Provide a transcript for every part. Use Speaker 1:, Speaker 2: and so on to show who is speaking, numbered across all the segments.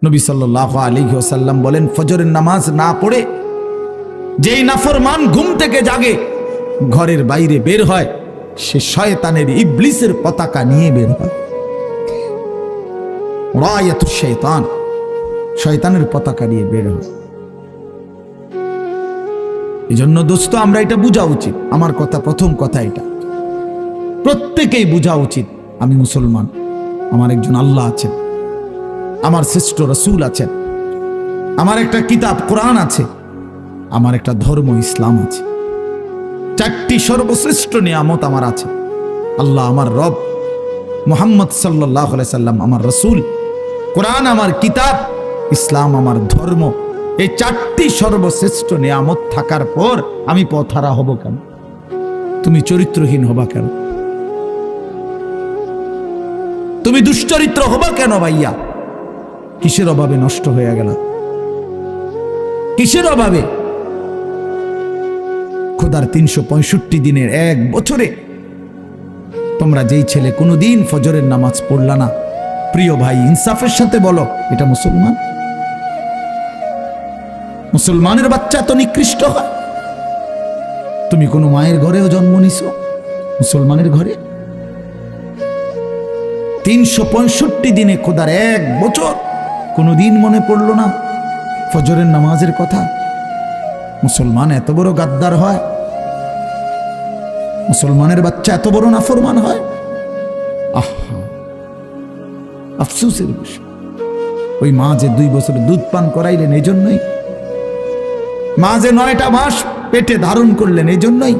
Speaker 1: নবী সাল্লাল্লাহু আলাইহি ওয়াসাল্লাম বলেন, ফজরের নামাজ না পড়ে যেই নাফরমান ঘুম থেকে জাগে ঘরের বাইরে বের হয়, সে শয়তানের ইবলিসের পতাকা নিয়ে বের হয়। রায়াতুশ শাইতান, শয়তানের পতাকা নিয়ে বের হয়। এজন্য দোস্ত, আমরা এটা বোঝা উচিত। আমার কথা, প্রথম কথা এটা প্রত্যেকেই বোঝা উচিত, আমি মুসলমান, আমার একজন আল্লাহ আছেন, আমার শ্রেষ্ঠ রাসূল আছেন, আমার একটা কিতাব কোরআন আছে, আমার একটা ধর্ম ইসলাম আছে। চারটি সর্বশ্রেষ্ঠ নিয়ামত আমার আছে। আল্লাহ আমার রব, মুহাম্মদ সাল্লাল্লাহু আলাইহি সাল্লাম আমার রাসূল, কোরআন আমার কিতাব, ইসলাম আমার ধর্ম। এই চারটি সর্বশ্রেষ্ঠ নিয়ামত থাকার পর আমি পথহারা হব কেন? তুমি চরিত্রহীন হবা কেন? তুমি দুশ্চরিত্র হবা কেন ভাইয়া? কিসের অভাবে নষ্ট হয়ে গেল? কিসের অভাবে? খোদার 365 দিনের এক বছরে তোমরা যেই ছেলে কোনোদিন ফজরের নামাজ পড়লা না, প্রিয় ভাই, ইনসাফের সাথে বলো, এটা মুসলমান? মুসলমানের বাচ্চা তো নিকৃষ্ট হয়। তুমি কোনো মায়ের ঘরেও জন্ম নিছো, মুসলমানের ঘরে? 365 দিনে খোদার এক বছর কোনোদিন মনে পড়লো না ফজরের নামাজের কথা? মুসলমান এত বড় গাদ্দার হয়? মুসলমানের বাচ্চা এত বড় নাফরমান হয়? আহা, আফসোসের বিষয়। ওই মা যে 2 বছর দুধ পান করাইলেন এই জন্যই, মা যে 9টা মাস পেটে ধারণ করলেন এই জন্যই,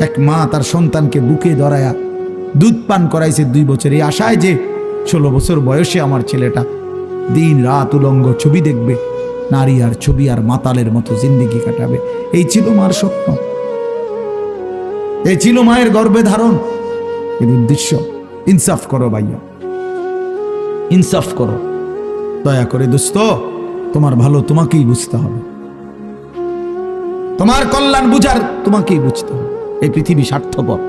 Speaker 1: এক মা তার সন্তানকে বুকে ধরায়া দুধ পান করাইছে 2 বছর, এই আশায় যে 16 বছর বয়সে আমার ছেলেটা দিন রাত উলঙ্গ ছবি দেখবে, নারী আর ছবি আর মাতালের মতো জিন্দেগি কাটাবে। এই ছিল মার স্বপ্ন, এই ছিল মায়ের গর্ভে ধারণ, এর উদ্দেশ্য। ইনসাফ করো ভাইয়া, ইনসাফ করো দয়া করে। দোস্ত, তোমার ভালো তোমাকেই বুঝতে হবে, তোমার কল্যাণ বুঝার তোমাকেই বুঝতে হবে। এই পৃথিবী স্বার্থপর,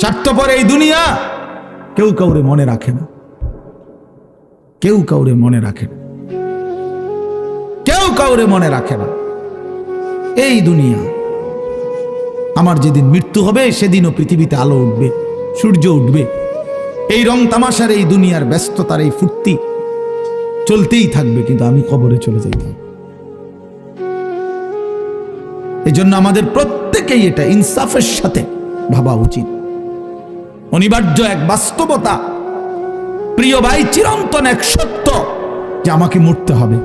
Speaker 1: স্বার্থপর এই দুনিয়া। কেউ কাউরে মনে রাখে না, কেউ কাউরে মনে রাখে না, কেউ কাউরে মনে রাখে না। এই দুনিয়া, আমার যেদিন মৃত্যু হবে সেদিনও পৃথিবীতে আলো উঠবে, সূর্য উঠবে। এই রং তামাশার, এই দুনিয়ার ব্যস্ততার, এই ফুর্তি চলতেই থাকবে, কিন্তু আমি কবরে চলে যাইতে হবে। এই জন্য আমাদের প্রত্যেকেই এটা ইনসাফের সাথে ভাবা উচিত। অনিবার্য এক বাস্তবতা, প্রিয় ভাই, চিরন্তন এক সত্য যে আমাকে মরতে হবে।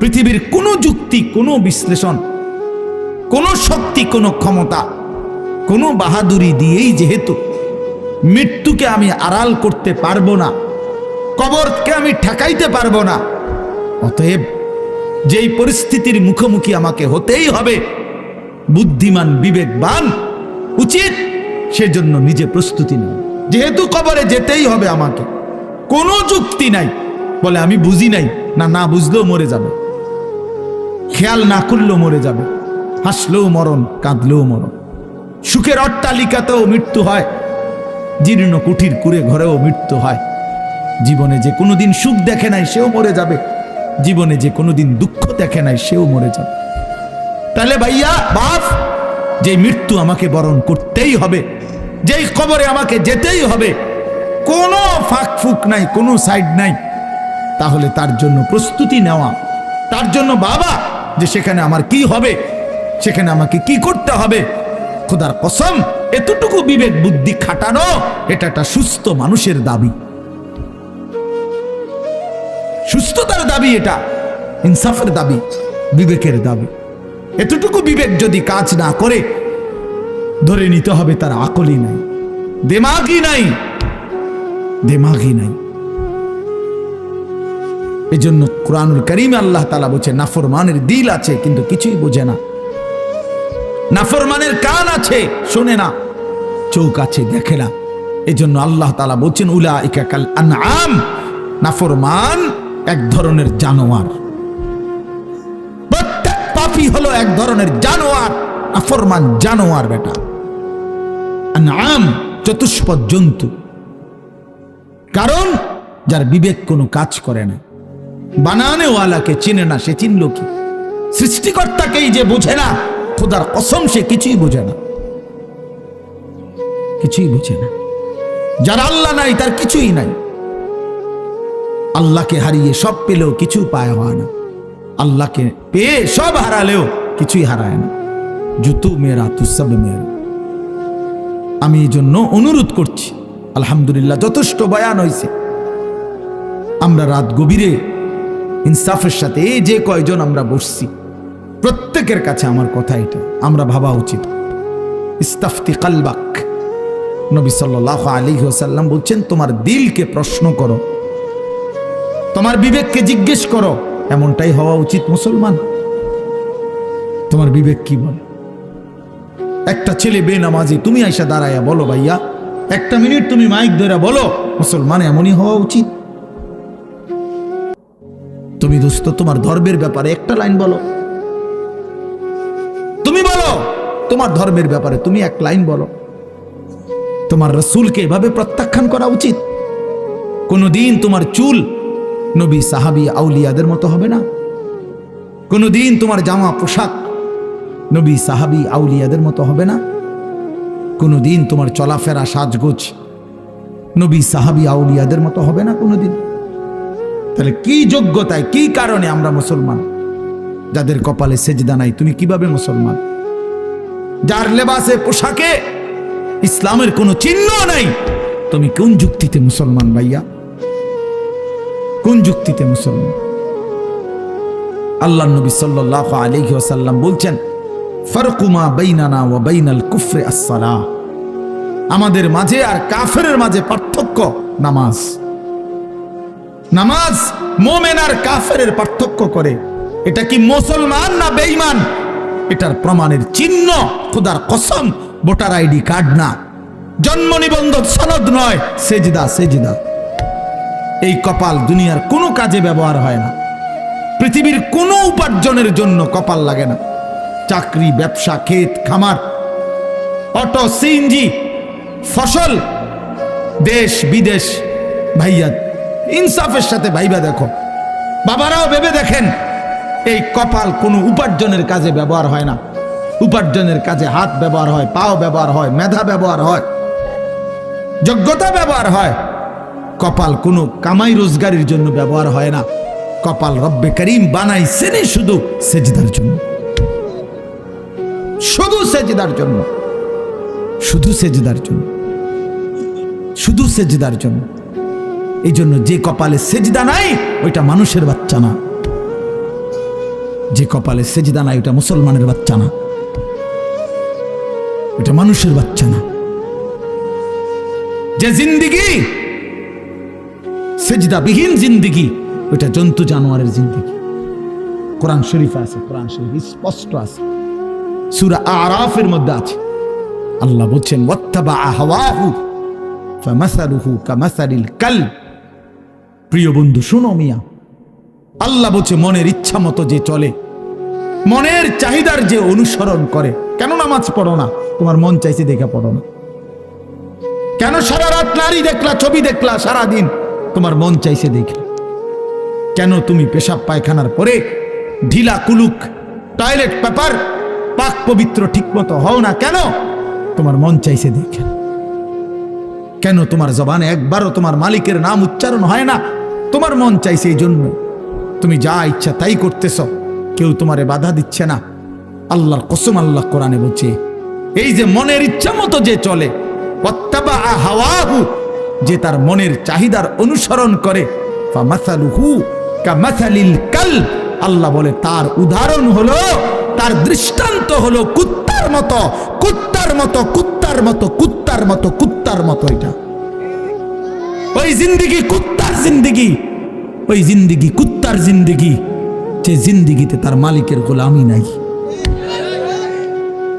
Speaker 1: পৃথিবীর কোনো যুক্তি, কোনো বিশ্লেষণ, কোনো শক্তি, কোনো ক্ষমতা, কোনো বাহাদুরি দিয়েই যেহেতু মৃত্যুকে আমি আড়াল করতে পারবো না, কবরকে আমি ঠেকাইতে পারবো না, অতএব যেই পরিস্থিতির মুখোমুখি আমাকে হতেই হবে, বুদ্ধিমান বিবেকবান উচিত সেজন্য নিজে প্রস্তুতি নেওয়া। যেহেতু কবরে যেতেই হবে আমাকে, কোনো যুক্তি নাই বলে আমি বুঝি নাই, না না বুঝলেও মরে যাবে, খেয়াল না করলেও মরে যাবে, হাসলেও মরণ, কাঁদলেও মরণ। সুখের অট্টালিকাতেও মৃত্যু হয়, জীর্ণ কুঠির কুড়ে ঘরেও মৃত্যু হয়। জীবনে যে কোনোদিন সুখ দেখে নাই সেও মরে যাবে, জীবনে যে কোনোদিন দুঃখ দেখে নাই সেও মরে যাবে। তাহলে ভাইয়া বাপ, যে মৃত্যু আমাকে বরণ করতেই হবে, যেই কবরে আমাকে যেতেই হবে, কোনো ফাঁক ফুক নাই, কোনো সাইড নাই, তাহলে তার জন্য প্রস্তুতি নেওয়া, তার জন্য বাবা যে সেখানে আমার কি হবে, সেখানে আমাকে কি করতে হবে, খোদার কসম এতটুকু বিবেক বুদ্ধি খাটানো, এটা একটা সুস্থ মানুষের দাবি, সুস্থতার দাবি, এটা ইনসাফের দাবি, বিবেকের দাবি। এতটুকু বিবেক যদি কাজ না করে, ধরে নিতে হবে তার আকলই নাই, দিমাগই নাই, দিমাগই নাই। এজন্য কুরআনুল কারীমে আল্লাহ তাআলা বলছে, নাফরমানের দিল আছে কিন্তু কিছুই বোঝে না, নাফরমানের কান আছে শোনে না, চোখ আছে দেখে না। এজন্য আল্লাহ তাআলা বলছেন, উলাইকা কাল আনআম, নাফরমান এক ধরনের জানোয়ার। প্রত্যেক পাপী হলো এক ধরনের জানোয়ার, নাফরমান জানোয়ার বেটা। আনআম চতুষ্পদ জন্তু, কারণ যার বিবেক কোনো কাজ করে না, বানানেওয়ালাকে চিনে না, সে চিনল কি? সৃষ্টিকর্তাকেই যে বোঝে না, খোদার কসম সে কিছুই বোঝে না, কিছুই বোঝে না। যার আল্লাহ নাই তার কিছুই নাই। আল্লাহকে হারিয়ে সব পেলেও কিছু পায় হয় না, আল্লাহকে পেয়ে সব হারালেও কিছুই হারায় না। জুতু মেরা তু সব মেরা। আমি এই জন্য অনুরোধ করছি, আলহামদুলিল্লাহ যথেষ্ট বয়ান হয়েছে। আমরা রাত গভীরে ইনসাফের সাথে এই যে কয়জন আমরা বসছি, প্রত্যেকের কাছে আমার কথা এটা, আমরা ভাবা উচিত। ইস্তাফতি কালবাক, নবী সাল্লাল্লাহু আলাইহি ওয়াসাল্লাম বলছেন, তোমার দিলকে প্রশ্ন করো, তোমার বিবেককে জিজ্ঞেস করো। এমনটাই হওয়া উচিত মুসলমান। তোমার বিবেক কি বলে? একটা ছেলে বেনামাজি, তুমি আইসা দাঁড়াইয়া বলো ভাইয়া, একটা মিনিট তুমি মাইক ধরে বলো, মুসলমান এমনই হওয়া উচিত। তুমি দোস্ত তোমার ধর্মের ব্যাপারে একটা লাইন বলো, তুমি বলো তোমার ধর্মের ব্যাপারে তুমি এক লাইন বলো। তোমার রাসূলকে এভাবে প্রত্যাখ্যান করা উচিত। কোনদিন তোমার চুল নবী সাহাবী আউলিয়াদের মতো হবে না। কোনদিন তোমার জামা পোশাক নবী সাহাবী আউলিয়াদের মতো হবে না। কোনদিন তোমার চলাফেরা সাজগোজ নবী সাহাবী আউলিয়াদের মতো হবে না কোনদিন। তাহলে কি যোগ্যতায়, কি কারণে আমরা মুসলমান? যাদের কপালে সেজদা নাই, তুমি কিভাবে মুসলমান? যার লেবাসে পোশাকে ইসলামের কোনো চিহ্ন নাই, তুমি কোন যুক্তিতে মুসলমান ভাইয়া? কোন যুক্তিতে মুসলমান? আল্লাহ নবী সাল্লাল্লাহু আলাইহি ওয়াসাল্লাম বলছেন, ফারকু মা বাইনানা ওয়া বাইনাল কুফরি আস-সালাহ। আমাদের মাঝে আর কাফেরের মাঝে পার্থক্য নামাজ। নামাজ মুমিন আর কাফেরের পার্থক্য করে। এটা কি মুসলমান না বেঈমান? এটার প্রমাণের চিহ্ন খোদার কসম ভোটার আইডি কার্ড না, জন্ম নিবন্ধন সনদ নয়, সেজদা। সেজদা এই কপাল দুনিয়ার কোনো কাজে ব্যবহার হয় না। পৃথিবীর কোনো উপার্জনের জন্য কপাল লাগে না। চাকরি, ব্যবসা, ক্ষেত খামার, অটো, সিএনজি, ফসল, দেশ বিদেশ, ভাইয়া ইনসাফের সাথে ভাইবা দেখো, বাবারাও ভেবে দেখেন, এই কপাল কোনো উপার্জনের কাজে ব্যবহার হয় না। উপার্জনের কাজে হাত ব্যবহার হয়, পাও ব্যবহার হয়, মেধা ব্যবহার হয়, যোগ্যতা ব্যবহার হয়। কপাল কোনো কামাই রোজগারের জন্য ব্যবহার হয় না। কপাল রব্বে করিম বানাইছেন শুধু সেজদার জন্য, শুধু সেজদার জন্য, শুধু সেজদার জন্য, শুধু সেজদার জন্য। এই জন্য যে কপালে সেজদা নাই ওইটা মানুষের বাচ্চা না। যে কপালে সেজদা নাই ওটা মুসলমানের বাচ্চা না, ওটা মানুষের বাচ্চা না। যে জিন্দিগি সেজদাবিহীন জিন্দিগি, ওটা জন্তু জানোয়ারের জিন্দিগি। কোরআন শরীফে আছে, কোরআন শরীফ স্পষ্ট আছে, সূরা আরাফের মধ্যে আছে। আল্লাহ বলছেন, ওয়াত্তাবা হাওয়াহু ফামাসালুহু কামাসালিল কালব। প্রিয় বন্ধু শোনো মিয়া, আল্লাহ বলছে মনের ইচ্ছা মতো যে চলে, মনের চাহিদার যে অনুসরণ করে। কেন নামাজ পড়ো না? তোমার মন চাইছে দেখে পড়ো না। কেন সারা রাত নারী দেখলা, ছবি দেখলা সারাদিন? তোমার মন চাইছে দেখে। কেন তুমি পেশাব পায়খানার পরে ঢিলা কুলুক টয়লেট পেপার পাক পবিত্র ঠিক মতো হও না? কেন? তোমার মন চাইছে দেখে। কেন তোমার জবানে একবারও তোমার মালিকের নাম উচ্চারণ হয় না? তোমার মন চাইছে। এই জন্য তুমি যা ইচ্ছা তাই করতেছ, কেউ তোমারে বাধা দিচ্ছে না। আল্লাহর কসম, আল্লাহ কোরআনে বলছে, এই যে মনের ইচ্ছা মতো যে চলে, ওয়াত্তাবা হাওয়াহু, যে তার মনের চাহিদার অনুসরণ করে, ফামাসালুহু কামাসালিল কালব। আল্লাহ বলে তার উদাহরণ হলো, তার দৃষ্টান্ত হলো কুত্তার মতো, কুত্তার মতো, কুত্তার মতো, কুত্তার মতো, কুত্তার মতো। এটা ওই জিন্দিগি কুত্তার জিন্দিগি, ওই জিন্দিগি কুত্তার জিন্দিগি, যে জিন্দিগিতে তার মালিকের গোলামি নাই।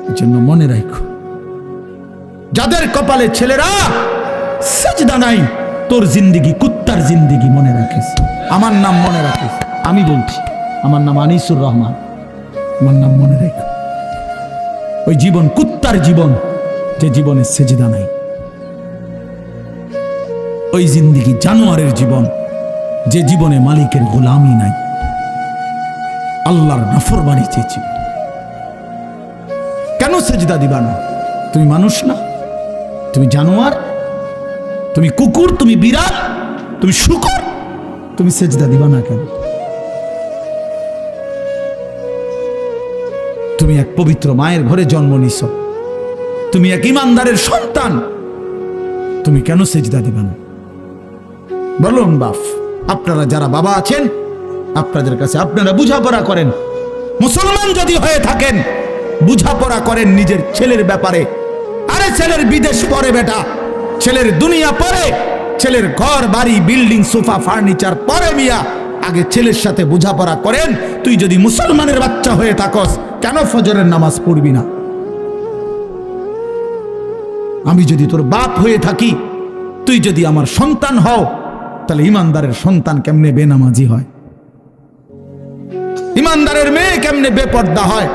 Speaker 1: এই জন্য মনে রাখো, যাদের কপালে ছেলেরা সেজদা নাই, তোর জিন্দিগি কুত্তার জিন্দিগি, মনে রাখিস। আমার নাম মনে রাখিস, আমি বলছি, আমার নাম আনিসুর রহমান, আমার নাম মনে রাখো। ওই জীবন কুত্তার জীবন, যে জীবনে সেজদা নাই। ওই জিন্দিগি জানোয়ারের জীবন, যে জীবনে মালিকের গোলামি নাই, আল্লাহর নাফরমানি চেয়েছি। কেন সেজদা দিবা না? তুমি মানুষ না? তুমি জানোয়ার? তুমি কুকুর? তুমি বিড়াল? তুমি শূকর? তুমি সেজদা দিবা না কেন? তুমি এক পবিত্র মায়ের ঘরে জন্ম নিছ, তুমি এক ইমানদারের সন্তান, তুমি কেন সেজদা দিবা না? বলুন বাপ, আপনারা যারা বাবা আছেন, আপনাদের কাছে আপনারা বুঝাপড়া করেন। মুসলমান যদি হয়ে থাকেন, বুঝাপড়া করেন নিজের ছেলের ব্যাপারে। আরে ছেলের বিদেশ পরে বেটা, ছেলের দুনিয়া পরে, ছেলের ঘর বাড়ি বিল্ডিং সোফা ফার্নিচার পরে মিয়া, আগে ছেলের সাথে বুঝাপড়া করেন। তুই যদি মুসলমানের বাচ্চা হয়ে থাকস, কেন ফজরের নামাজ পড়বি না? আমি যদি তোর বাপ হয়ে থাকি, তুই যদি আমার সন্তান হও, তাহলে ইমানদারের সন্তান কেমনে বেনামাজি হয়? ইমানদারের মেয়ে কেমনে বেপর্দা হয়?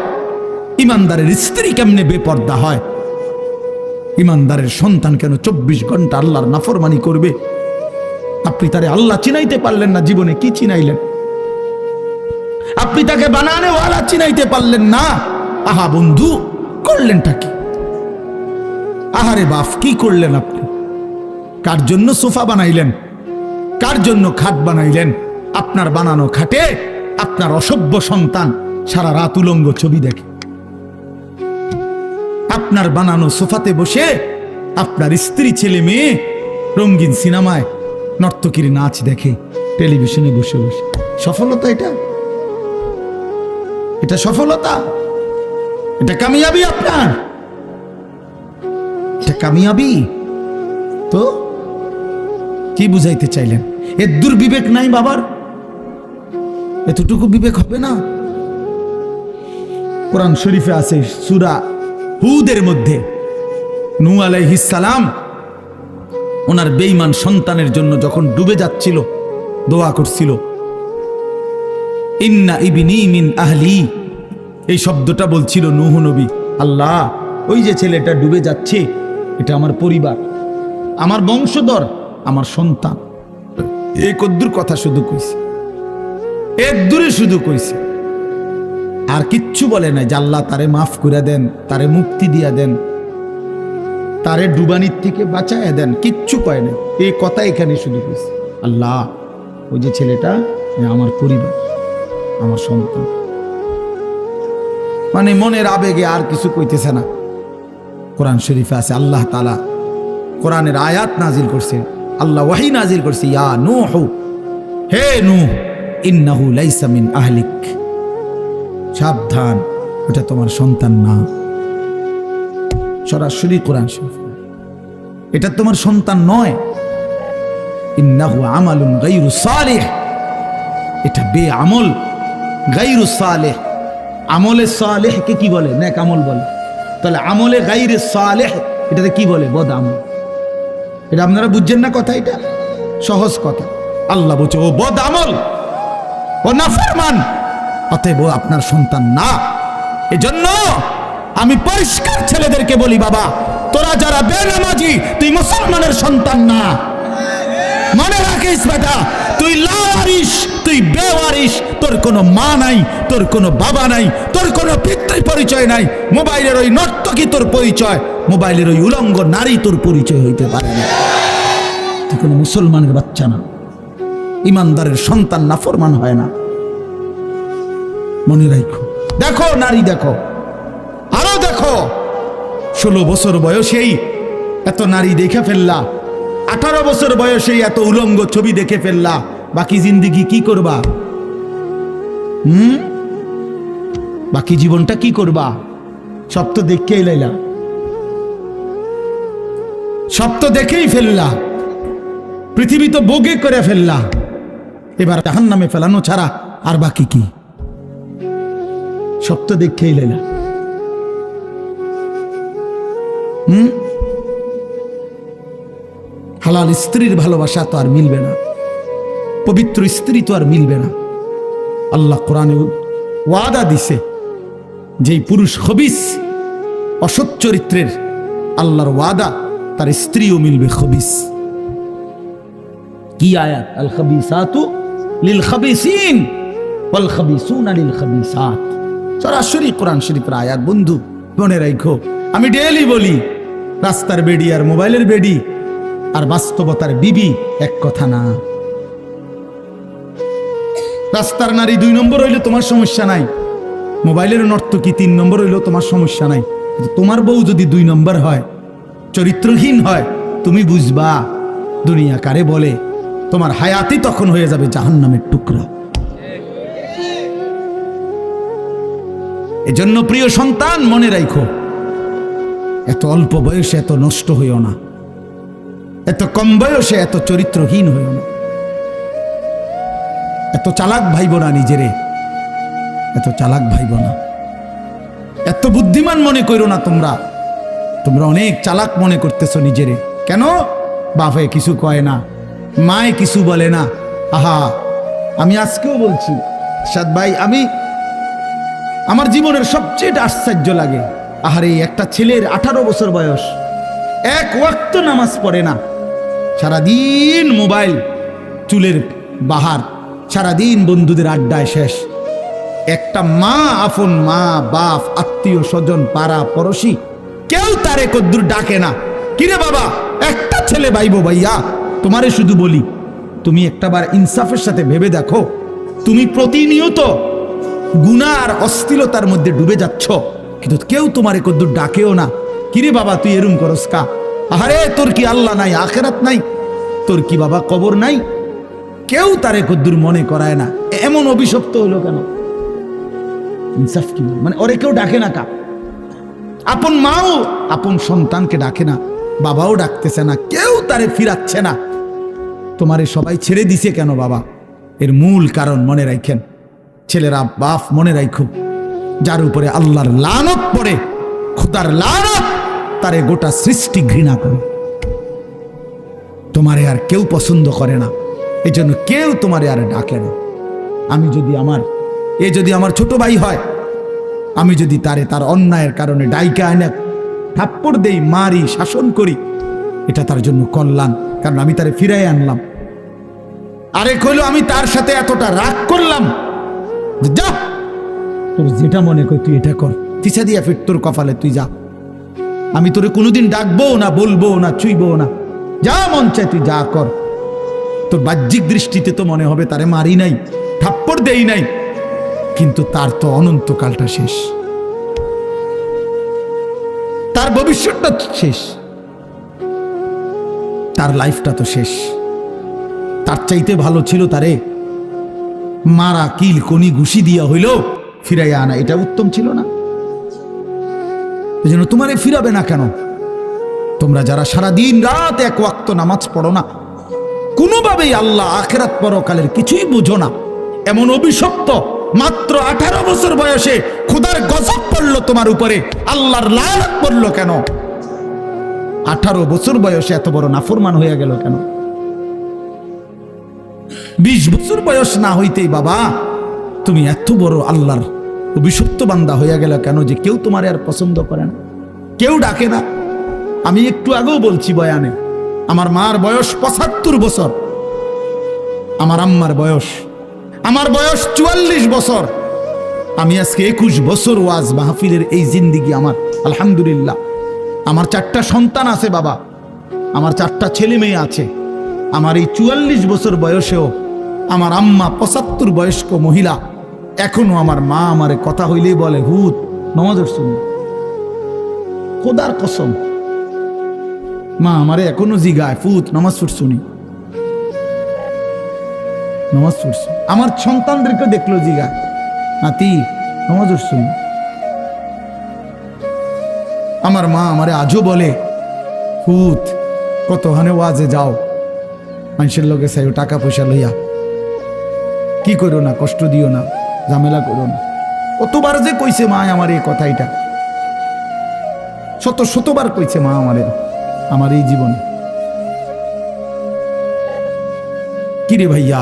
Speaker 1: ইমানদারের স্ত্রী কেমনে বেপর্দা হয়? ইমানদারের সন্তান কেন 24 ঘন্টা আল্লাহর নাফরমানি করবে? আপনি তারে আল্লাহ চিনাইতে পারলেন না, জীবনে কি চিনাইলেন? আপনি তাকে বানানে ওয়ালা চিনাইতে পারলেন না। আহা বন্ধু, করলেনটা কি? আহারে বাপ, কি করলেন আপনি? কার জন্য সোফা বানাইলেন? কার জন্য খাট বানাইলেন? আপনার বানানো খাটে আপনার অসভ্য সন্তান সারা রাত উলঙ্গ ছবি দেখে। আপনার বানানো সোফাতে বসে আপনার স্ত্রী ছেলে মেয়ে রঙিন সিনেমায় নর্তকীর নাচ দেখে টেলিভিশনে বসে বসে। সফলতা এটা? এটা সফলতা? এটা কামিয়াবি আপনার? এটা কামিয়াবি? তো কি বুঝাইতে চাইলেন? এর দুর্বিবেক নাই বাবার? এতটুকু বিবেক হবে না? কোরআন শরীফে আছে সূরা হুদের মধ্যে নূহ আলাইহিস সালাম ওনার বেঈমান সন্তানের জন্য যখন ডুবে যাচ্ছিল, দোয়া করছিল, ইন্না ইবনি মিন আহলি। এই শব্দটা বলছিল নূহ নবী, আল্লাহ ওই যে ছেলেটা ডুবে যাচ্ছে, এটা আমার পরিবার, আমার বংশধর, আমার সন্তান। এই কদ্দুর কথা শুধু কইছে, এক দূরে শুধু কইছে, আর কিচ্ছু বলে নাই যে আল্লাহ তারে মাফ করে দেন, তারে মুক্তি দিয়া দেন, তারে ডুবানির থেকে বাঁচায় দেন, কিচ্ছু কয় নাই। এই কথা এখানে শুধু কইছে, আল্লাহ ওই যে ছেলেটা আমার পরিবার, আমার সন্তান। মানে মনের আবেগে আর কিছু কইতেছে না। কোরআন শরীফে আছে আল্লাহ তাআলা কোরআনের আয়াত নাজিল করছে, আল্লাহ ওয়াহি নাজিল করছে, ইয়া নূহ, হে নূহ, ইন্নাহু লাইসা মিন আহলিক, সাবধান, ওটা তোমার সন্তান না। সরাসরি কোরআন শরীফ, এটা তোমার সন্তান নয়। ইন্নাহু আমালুন গায়রু সালিহ, এটা বেআমল, গায়রু সালেহ। আমলে সালেহকে কি বলে? নেক আমল বলে। তাহলে আমলে গায়রে সালেহ এটাতে কি বলে? বদ আমল। এটা আপনারা বুঝছেন না কথা? এটা সহজ কথা। আল্লাহ বলছে ও বদ আমল, ও নাফরমান, অতএব আপনার সন্তান না। এজন্য আমি পরিষ্কার ছেলেদেরকে বলি, বাবা তোরা যারা বেনামাজি, তুই মুসলমানের সন্তান না। মনে রাখিস বেটা, তুই লাওয়ারিস, তুই বেওয়ারিস, তোর কোনো মা নাই, তোর কোনো বাবা নাই, তোর কোনো পিতৃ পরিচয় নাই। মোবাইলের ওই নর্তকী তোর পরিচয়, মোবাইলের ওই উলঙ্গ নারী তোর পরিচয় হইতে পারে না। তুই কোনো মুসলমানের বাচ্চা না, ইমানদারের সন্তান নাফরমান হয় না। মনে রাখো। দেখো নারী, দেখো আরো দেখো, 16 বছর বয়সেই এত নারী দেখে ফেললা, 18 বছর বয়সেই এত উলঙ্গ ছবি দেখে ফেললা, বাকি জিন্দিগি কি করবা? বাকি জীবনটা কি করবা? সব তো দেখেই লাইলা, সব তো দেখেই ফেললা, পৃথিবী তো ভোগে করে ফেললা, এবার জাহান্নামে ফেলানো ছাড়া আর বাকি কি? সব তো দেখেই লাইলা। হালাল স্ত্রীর ভালোবাসা তো আর মিলবে না, পবিত্র স্ত্রী তো আর মিলবে না। আল্লাহ কোরআনে ওয়াদা দিছে, যেই পুরুষ খবিস, অসৎ চরিত্রের, আল্লাহর ওয়াদা তার স্ত্রীও মিলবে খবিস। কি আয়াত? আল খাবিসাতু লিল খাবিসিন ওয়াল খাবিসুনা লিল খাবিসাত। সরাসরি কোরআন শরীফের আয়াত। বন্ধু মনে রাখো, আমি ডেইলি বলি, রাস্তার বেডি আর মোবাইলের বেডি আর বাস্তবতার বিবি এক কথা না। রাস্তার নারী 2 নম্বর হইলে তোমার সমস্যা নাই, মোবাইলের নর্তকী 3 নম্বর হইলেও তোমার সমস্যা নাই। কিন্তু তোমার বউ যদি 2 নম্বর হয়, চরিত্রহীন হয়, তুমি বুঝবা দুনিয়া কারে বলে। তোমার হায়াতই তখন হয়ে যাবে জাহান্নামের টুকরা। এজন্য প্রিয় সন্তান, মনে রাখো, এত অল্প বয়সে এত নষ্ট হইও না, এত কম বয়সে এত চরিত্রহীন হইও না, এত চালাক ভাইব না নিজেরে, এত চালাক ভাইব না, এত বুদ্ধিমান মনে করো না। তোমরা অনেক চালাক মনে করতেছো নিজেরে। কেন? বাপে কিছু কয় না, মায়ে কিছু বলে না। আহা, আমি আজকেও বলছি সাদ ভাই, আমার জীবনের সবচেয়ে আশ্চর্য লাগে, আহারে একটা ছেলের 18 বছর বয়স, 1 ওয়াক্ত নামাজ পড়ে না, সারাদিন মোবাইল, চুলের বাহার, সারাদিন বন্ধুদের আড্ডায় শেষ। একটা মা, আপন মা, বাপ, আত্মীয় স্বজন, পাড়া পড়শি, কেউ তারে কদ্দুর ডাকে না। কিরে বাবা, একটা ছেলে ভাইবো ভাইয়া, তোমারে শুধু বলি, তুমি একটাবার ইনসাফের সাথে ভেবে দেখো, তুমি প্রতিনিয়ত গুনাহ আর অশ্লীলতার মধ্যে ডুবে যাচ্ছ, কিন্তু কেউ তোমারে কদ্দুর ডাকেও না। কিরে বাবা, তুই এরম করস কা? আরে তোর কি আল্লাহ নাই, আখেরাত নাই? তোর কি বাবা কবর নাই? কেউ তারে কদ্দুর মনে করায় না। এমন অভিশপ্ত হলো কেন? ইনসাফ কি মানে? ওরে কেউ ডাকে না কা? আপন মাও আপন সন্তানকে ডাকে না, বাবাও ডাকতেছে না, কেউ তারে ফিরাচ্ছে না। তোমারে সবাই ছেড়ে দিছে কেন বাবা? এর মূল কারণ মনে রাখেন, ছেলেরা, বাপ, মনে রাখো, যার উপরে আল্লাহর লানত পড়ে, খোদার লানত, তারে গোটা সৃষ্টি ঘৃণা করে। তোমারে আর কেউ পছন্দ করে না, এই জন্য কেউ তোমারে আর ডাকে না। যদি আমার ছোট ভাই হয়, আমি যদি তারে তার অন্যায়ের কারণে ডাইকা আনে থাপ্পড় দেই, মারি, শাসন করি, এটা তার জন্য কল্যাণ, কারণ আমি তারে ফিরাই আনলাম। আরেক হইলো, আমি তার সাথে এতটা রাগ করলাম, যা তোর যেটা মনে কর তুই এটা কর, ফিসা দিয়া ফির তোর কপালে, তুই যা, আমি তোরে কোনোদিন ডাকবো না, বলবো না, ছুঁইবো না, যা মন চায় তুই যা কর। তোর বাহ্যিক দৃষ্টিতে তো মনে হবে তারে মারি নাই, থাপ্পড় দেই নাই, কিন্তু তার তো অনন্তকালটা শেষ, তার ভবিষ্যৎটা শেষ, তার লাইফটা তো শেষ। তার চাইতে ভালো ছিল তারে মারা, কিল, কনি, ঘুষি দিয়া হইল ফিরাইয়া আনা, এটা উত্তম ছিল না? এই জন্য তোমারে ফিরাবে না কেন? তোমরা যারা সারাদিন রাত 1 ওয়াক্ত নামাজ পড়ো না, কোনোভাবেই আল্লাহ, আখিরাত, পরকালের কিছুই বুঝো না, এমন অভিশপ্ত, মাত্র 18 বছর বয়সে খোদার গজব পড়লো তোমার উপরে, আল্লাহর লানত পড়লো কেন? 18 বছর বয়সে এত বড় নাফরমান হয়ে গেল কেন? 20 বছর বয়স না হইতেই বাবা তুমি এত বড় আল্লাহর অভিশপ্ত বান্দা হয়ে গেল কেন, যে কেউ তোমার আর পছন্দ করে না, কেউ ডাকে না? আমি একটু আগেও বলছি বয়ানে, আমার মার বয়স 75 বছর, আমার আম্মার বয়স, আমার বয়স 44 বছর। আমি আজকে 21 বছর ওয়াজ মাহফিলের এই জিন্দিগি আমার, আলহামদুলিল্লাহ। আমার 4টা সন্তান আছে বাবা, আমার 4টা ছেলে মেয়ে আছে। আমার এই 44 বছর বয়সেও আমার আম্মা 75 বয়স্ক মহিলা, এখনো আমার মা আমারে কথা হইলেই বলে, হুত নামাজ শুনি, খোদার কসম, মা আমারে এখনো জিগায়, ফুত নামাজ শুনি, নামাজ পড়ছি। আমার সন্তানদেরকে দেখলো জিগায়, নাতি নামাজ শুনি। আমার মা আমারে আজও বলে, ফুত কতখানে ওয়াজে যাও, মানুষের লোকে চাইও টাকা পয়সা লইয়া, কি করো না, কষ্ট দিও না, ঝামেলা করো না। কতবার যে কইছে মা আমার এই কথাইটা, শতবার কইছে মা আমারে, আমার এই জীবনে। কিরে ভাইয়া,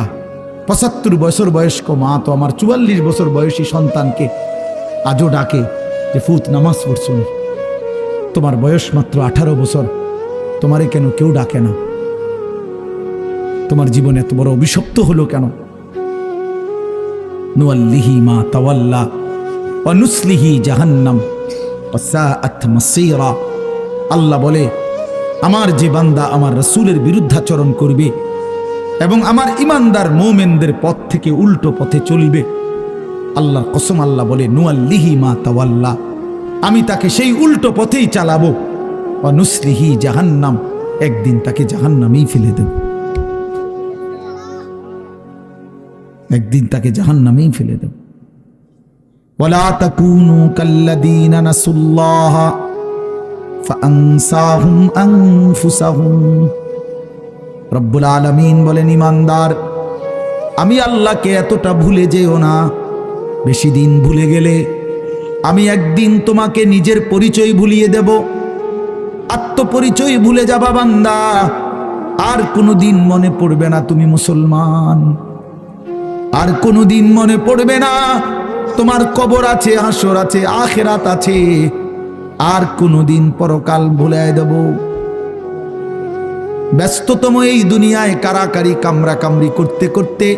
Speaker 1: 75 বছর বয়স্ক মা তো আমার 44 বছর বয়সী সন্তানকে আজও ডাকে যে ফুত নামাজ পড়ছুন, তোমার বয়স মাত্র 18 বছর, তোমারে কেন কেউ ডাকে না? তোমার জীবন এত বড় অভিশপ্ত হলো কেন? নুয়াল্লিহি মা তাওয়াল্লা ওয়া নুসলিহি জাহান্নাম ওয়া সাআত মাসীরা। আল্লাহ বলে, আমার যে বান্দা আমার রাসূলের বিরুদ্ধাচরণ করবে এবং আমার ঈমানদার মুমিনদের পথ থেকে উল্টো পথে চলবে, আল্লাহর কসম আল্লাহ বলে, নুয়াল্লিহি মা তাওয়াল্লা, আমি তাকে সেই উল্টো পথেই চালাবো, ওয়া নুসলিহি জাহান্নাম, একদিন তাকে জাহান্নামেই ফেলে দেব, একদিন তাকে জাহান্নামেই ফেলে দেব। ওয়ালা তাকুনু কাল্লাযীনা নাসুল্লাহা ফাআনসাহুম আনফুসাহুম। রব্বুল আলামিন বলেন, ঈমানদার, আমি আল্লাহকে এতটা ভুলে যেও না। বেশি দিন ভুলে গেলে আমি একদিন তোমাকে নিজের পরিচয় ভুলিয়ে দেব, আত্মপরিচয় ভুলে যাবা বান্দা। আর কোনোদিন মনে পড়বে না তুমি মুসলমান, আর কোনোদিন মনে পড়বে না তোমার কবর আছে, হাসর আছে, আখিরাত আছে। আর কোনোদিন পরকাল ভুলায় দেব। ব্যস্ততম এই দুনিয়ায় কারাকারি কামরা কামড়ি করতে করতে,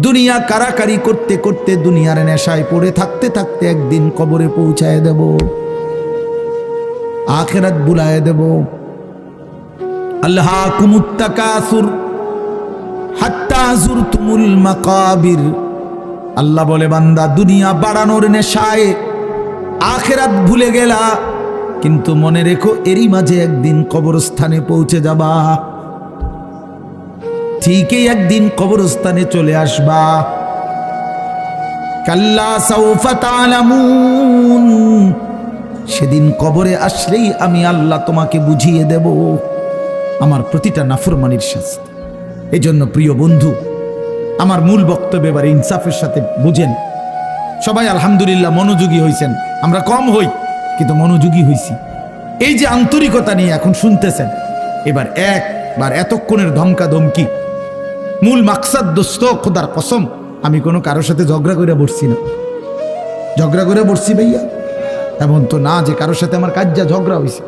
Speaker 1: দুনিয়া কারাকারি করতে করতে, দুনিয়ার নেশায় পড়ে থাকতে থাকতে একদিন কবরে পৌঁছায় দেব, আখিরাত ভুলায় দেব। আল্লাহাকুমুত তাকাসুর হাত্তা যুরতুমুল মাকাবির। আল্লাহ বলে, বান্দা, দুনিয়া বাড়ানোর নেশায় আখিরাত ভুলে গেলা, কিন্তু মনে রেখো এরই মাঝে একদিন কবরস্থানে পৌঁছে যাবা, ঠিকই একদিন কবরস্থানে চলে আসবা। কাল্লা সাউফা তা'লামুন, সেদিন কবরে আসলেই আমি আল্লাহ তোমাকে বুঝিয়ে দেব আমার প্রতিটা নাফরমানির শাস্তি। এই জন্য প্রিয় বন্ধু, আমার মূল বক্তব্য এবার ইনসাফের সাথে বুঝেন। সবাই আলহামদুলিল্লাহ মনোযোগী হয়েছেন, আমরা কম হই কিন্তু মনোযোগী হইছি। এই যে আন্তরিকতা নিয়ে এখন শুনতেছেন, এবার একবার এতক্ষণের ধমকা ধমকি, মূল মাকসাদ দোস্ত, খোদার কসম আমি কোনো কারোর সাথে ঝগড়া করে বসছি না। ঝগড়া করে বসছি ভাইয়া এমন তো না যে কারোর সাথে আমার কাজ যা ঝগড়া হয়েছে।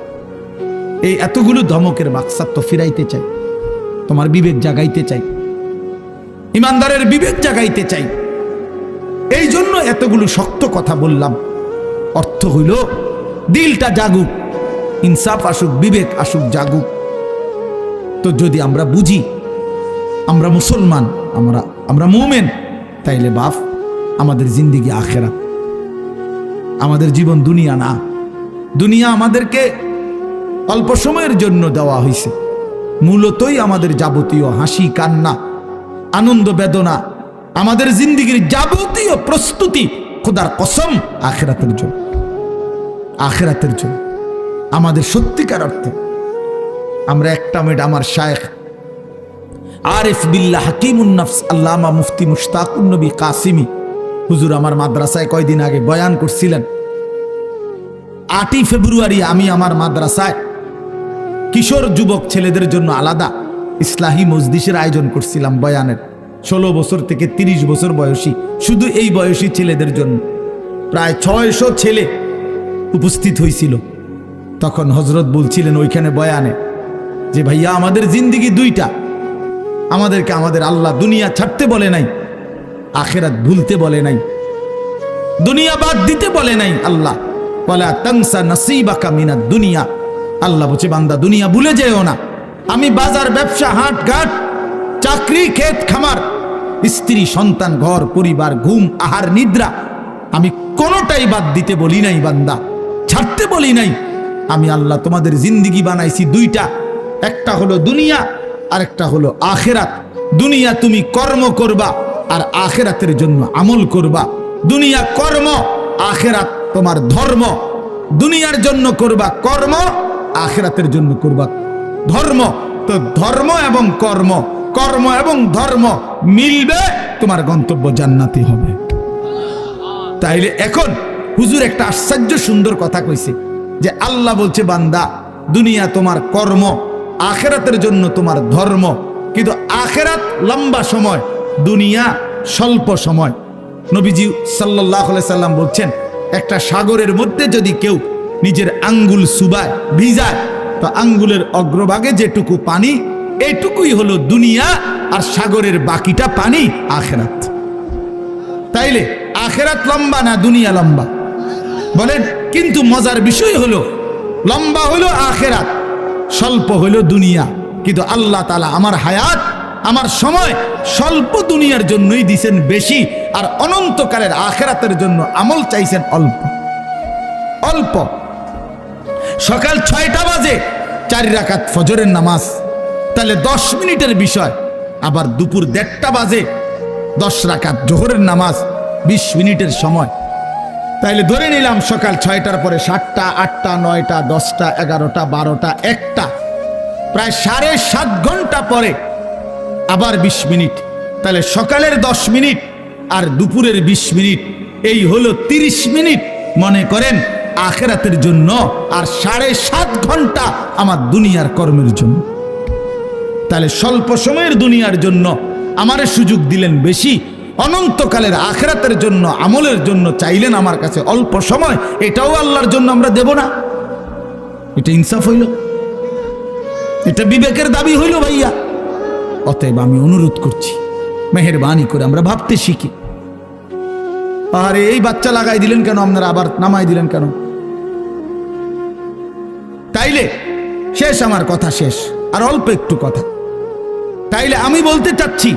Speaker 1: এই এতগুলো ধমকের মাকসাদ তো ফিরাইতে চাই, তোমার বিবেক জাগাইতে চাই, ইমানদারের বিবেক জাগাইতে চাই। এই জন্য এতগুলো শক্ত কথা বললাম। অর্থ হইল দিলটা জাগুক, ইনসাফ আসুক, বিবেক আসুক, জাগুক। তো যদি আমরা বুঝি আমরা মুসলমান, আমরা মুমিন, তাইলে বাপ আমাদের জিন্দেগি আখিরাত, আমাদের জীবন দুনিয়া না। দুনিয়া আমাদেরকে অল্প সময়ের জন্য দেওয়া হয়েছে, মূলতই আমাদের যাবতীয় হাসি কান্না আনন্দ বেদনা, আমাদের জিন্দেগির যাবতীয় প্রস্তুতি খোদার কসম আখিরাতের জন্য, আখিরাতের জন্য। আমাদের সত্যিকার অর্থে আমরা একটা মিনিট, আমার শায়েখ আরিফ বিল্লাহ হাকিমুন নফস আল্লামা মুফতি মুশতাকুন নবী কাসিমি হুজুর আমার মাদ্রাসায় কয়দিন আগে বয়ান করছিলেন। 8ই ফেব্রুয়ারি আমি আমার মাদ্রাসায় কিশোর যুবক ছেলেদের জন্য আলাদা ইসলাহি মজলিসের আয়োজন করছিলাম বয়ানের। 16 বছর থেকে 30 বছর বয়সী, শুধু এই বয়সী ছেলেদের জন্য প্রায় 600 ছেলে উপস্থিত হয়েছিল। তখন হজরত বলছিলেন ওইখানে বয়ানে যে, ভাইয়া আমাদের জিন্দেগি দুইটা, আমাদেরকে আমাদের আল্লাহ দুনিয়া ছাড়তে বলে নাই, আখিরাত ভুলতে বলে নাই, দুনিয়া বাদ দিতে বলে নাই। আল্লাহ ওয়ালা তানসা নসিবাকা মিনাদ দুনিয়া, আল্লাহ বলছে বান্দা দুনিয়া ভুলে যেও না। আমি বাজার ব্যবসা হাট ঘাট চাকরি ক্ষেত খামার স্ত্রী সন্তান ঘর পরিবার ঘুম আহার নিদ্রা আমি কোনোটাই বাদ দিতে বলি নাই বান্দা, ছাড়তে বলি নাই। আমি আল্লাহ তোমাদের জিন্দেগি বানাইছি দুইটা, একটা হলো দুনিয়া আর একটা হলো আখিরাত। দুনিয়া তুমি কর্ম করবা আর আখিরাতের জন্য আমল করবা। দুনিয়া কর্ম, আখিরাত তোমার ধর্ম। দুনিয়ার জন্য করবা কর্ম, আখিরাতের জন্য করবা ধর্ম। তো ধর্ম এবং কর্ম, কর্ম এবং ধর্ম মিলবে, তোমার গন্তব্য জান্নাতি হবে। তাইলে এখন হুজুর একটা আশ্চর্য সুন্দর কথা কইছে যে আল্লাহ বলছে বান্দা দুনিয়া তোমার কর্ম, আখিরাতের জন্য তোমার ধর্ম। কিন্তু আখিরাত লম্বা সময়, দুনিয়া স্বল্প সময়। নবীজি সাল্লাল্লাহু আলাইহি সাল্লাম বলছেন একটা সাগরের মধ্যে যদি কেউ নিজের আঙ্গুল সুবায় ভিজায়, তো আঙ্গুলের অগ্রভাগে যেটুকু পানি এইটুকুই হলো দুনিয়া, আর সাগরের বাকিটা পানি আখিরাত। তাইলে আখিরাত লম্বা না দুনিয়া লম্বা বলেন? কিন্তু মজার বিষয় হলো লম্বা হলো আখিরাত, স্বল্প হলো দুনিয়া। কিন্তু আল্লাহ তাআলা আমার হায়াত, আমার সময় স্বল্প দুনিয়ার জন্যই দিছেন বেশি, আর অনন্তকালের আখিরাতের জন্য আমল চাইছেন অল্প অল্প। সকাল 6টা বাজে 4 রাকাত ফজরের নামাজ, তাহলে 10 মিনিটের বিষয়। আবার দুপুর 1:30টা বাজে 10 রাকাত জোহরের নামাজ, 20 মিনিটের সময়। তাইলে ধরে নিলাম সকাল 6টার পরে 7টা, 8টা, 9টা, 10টা, 11টা, 12টা, 1টা, প্রায় 7.5 ঘন্টা পরে আবার 20 মিনিট। তাহলে সকালের 10 মিনিট আর দুপুরের 20 মিনিট, এই হলো 30 মিনিট মনে করেন আখিরাতের জন্য, আর 7.5 ঘন্টা আমার দুনিয়ার কর্মের জন্য। তাহলে স্বল্প সময়ের দুনিয়ার জন্য আমারে সুযোগ দিলেন বেশি, অনন্তকালের আখিরাতের জন্য আমলের জন্য চাইলেন আমার কাছে অল্প সময়। এটাও আল্লাহর জন্য আমরা দেব না? এটা ইনসাফ হইল? এটা বিবেকের দাবি হইল ভাইয়া? অতএব আমি অনুরোধ করছি, মেহেরবানি করে আমরা ভাবতে শিখি। আরে এই বাচ্চা লাগাই দিলেন কেন আপনারা, আবার নামাই দিলেন কেন? তাইলে শেষ, আমার কথা শেষ, আর অল্প একটু কথা। তাইলে আমি বলতে চাচ্ছি,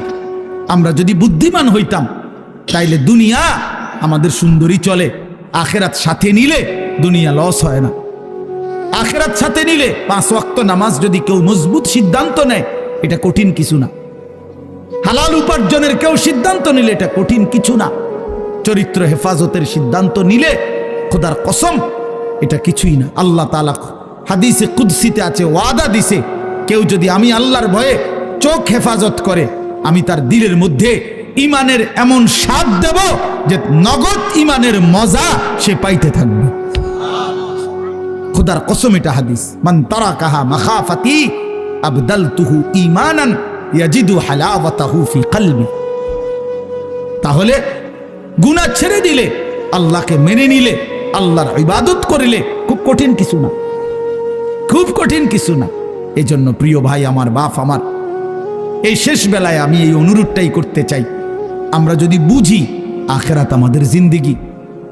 Speaker 1: আমরা যদি বুদ্ধিমান হইতাম তাইলে দুনিয়া আমাদের সুন্দরী চলে, আখিরাত সাথে নিলে দুনিয়া লস হয় না। আখিরাত সাথে নিলে 5 ওয়াক্ত নামাজ যদি কেউ মজবুত সিদ্ধান্ত নেয়, এটা কঠিন কিছু না। হালাল উপার্জনের কেউ সিদ্ধান্ত নিলে এটা কঠিন কিছু না। চরিত্র হেফাজতের সিদ্ধান্ত নিলে খোদার কসম এটা কিছুই না। আল্লাহ তাআলা হাদিসে কুদসিতে আছে, ওয়াদা দিছে, কেউ যদি আমি আল্লাহর ভয়ে চোখ হেফাজত করে, আমি তার দিলের মধ্যে ইমানের এমন স্বাদ দেব যে নগদ ইমানের মজা সে পাইতে থাকবে। খোদার কসম, এটা হাদিস। মান তারাকাহা মাখাফাতি আবদালতুহু ঈমানান ইয়াজিদু হালাওয়াতাহু ফি কলবি। তাহলে গুনাহ ছেড়ে দিলে, আল্লাহকে মেনে নিলে, আল্লাহর ইবাদত করিলে খুব কঠিন কিছু না, খুব কঠিন কিছু না। এজন্য প্রিয় ভাই আমার, বাপ আমার, এই শেষ বেলায় আমি এই অনুরোধটাই করতে চাই, আমরা যদি বুঝি আখিরাত আমাদের জিন্দেগি,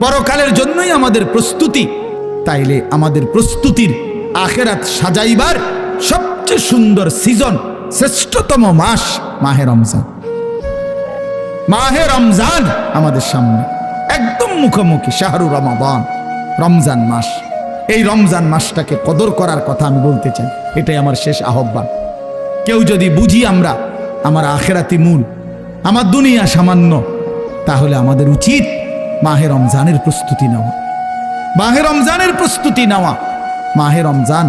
Speaker 1: পরকালের জন্যই আমাদের প্রস্তুতি, তাইলে আমাদের প্রস্তুতির আখিরাত সাজাইবার সবচেয়ে সুন্দর সিজন, শ্রেষ্ঠতম মাস মাহে রমজান। মাহে রমজান আমাদের সামনে একদম মুখোমুখি, শাহরু রমাদান, রমজান মাস। এই রমজান মাসটাকে কদর করার কথা আমি বলতে চাই, এটাই আমার শেষ আহ্বান। কেউ যদি বুঝি আমরা আমার আখিরাতি মূল, আমার দুনিয়া সামান্য, তাহলে আমাদের উচিত মাহে রমজানের প্রস্তুতি নেওয়া, মাহে রমজানের প্রস্তুতি নেওয়া। মাহে রমজান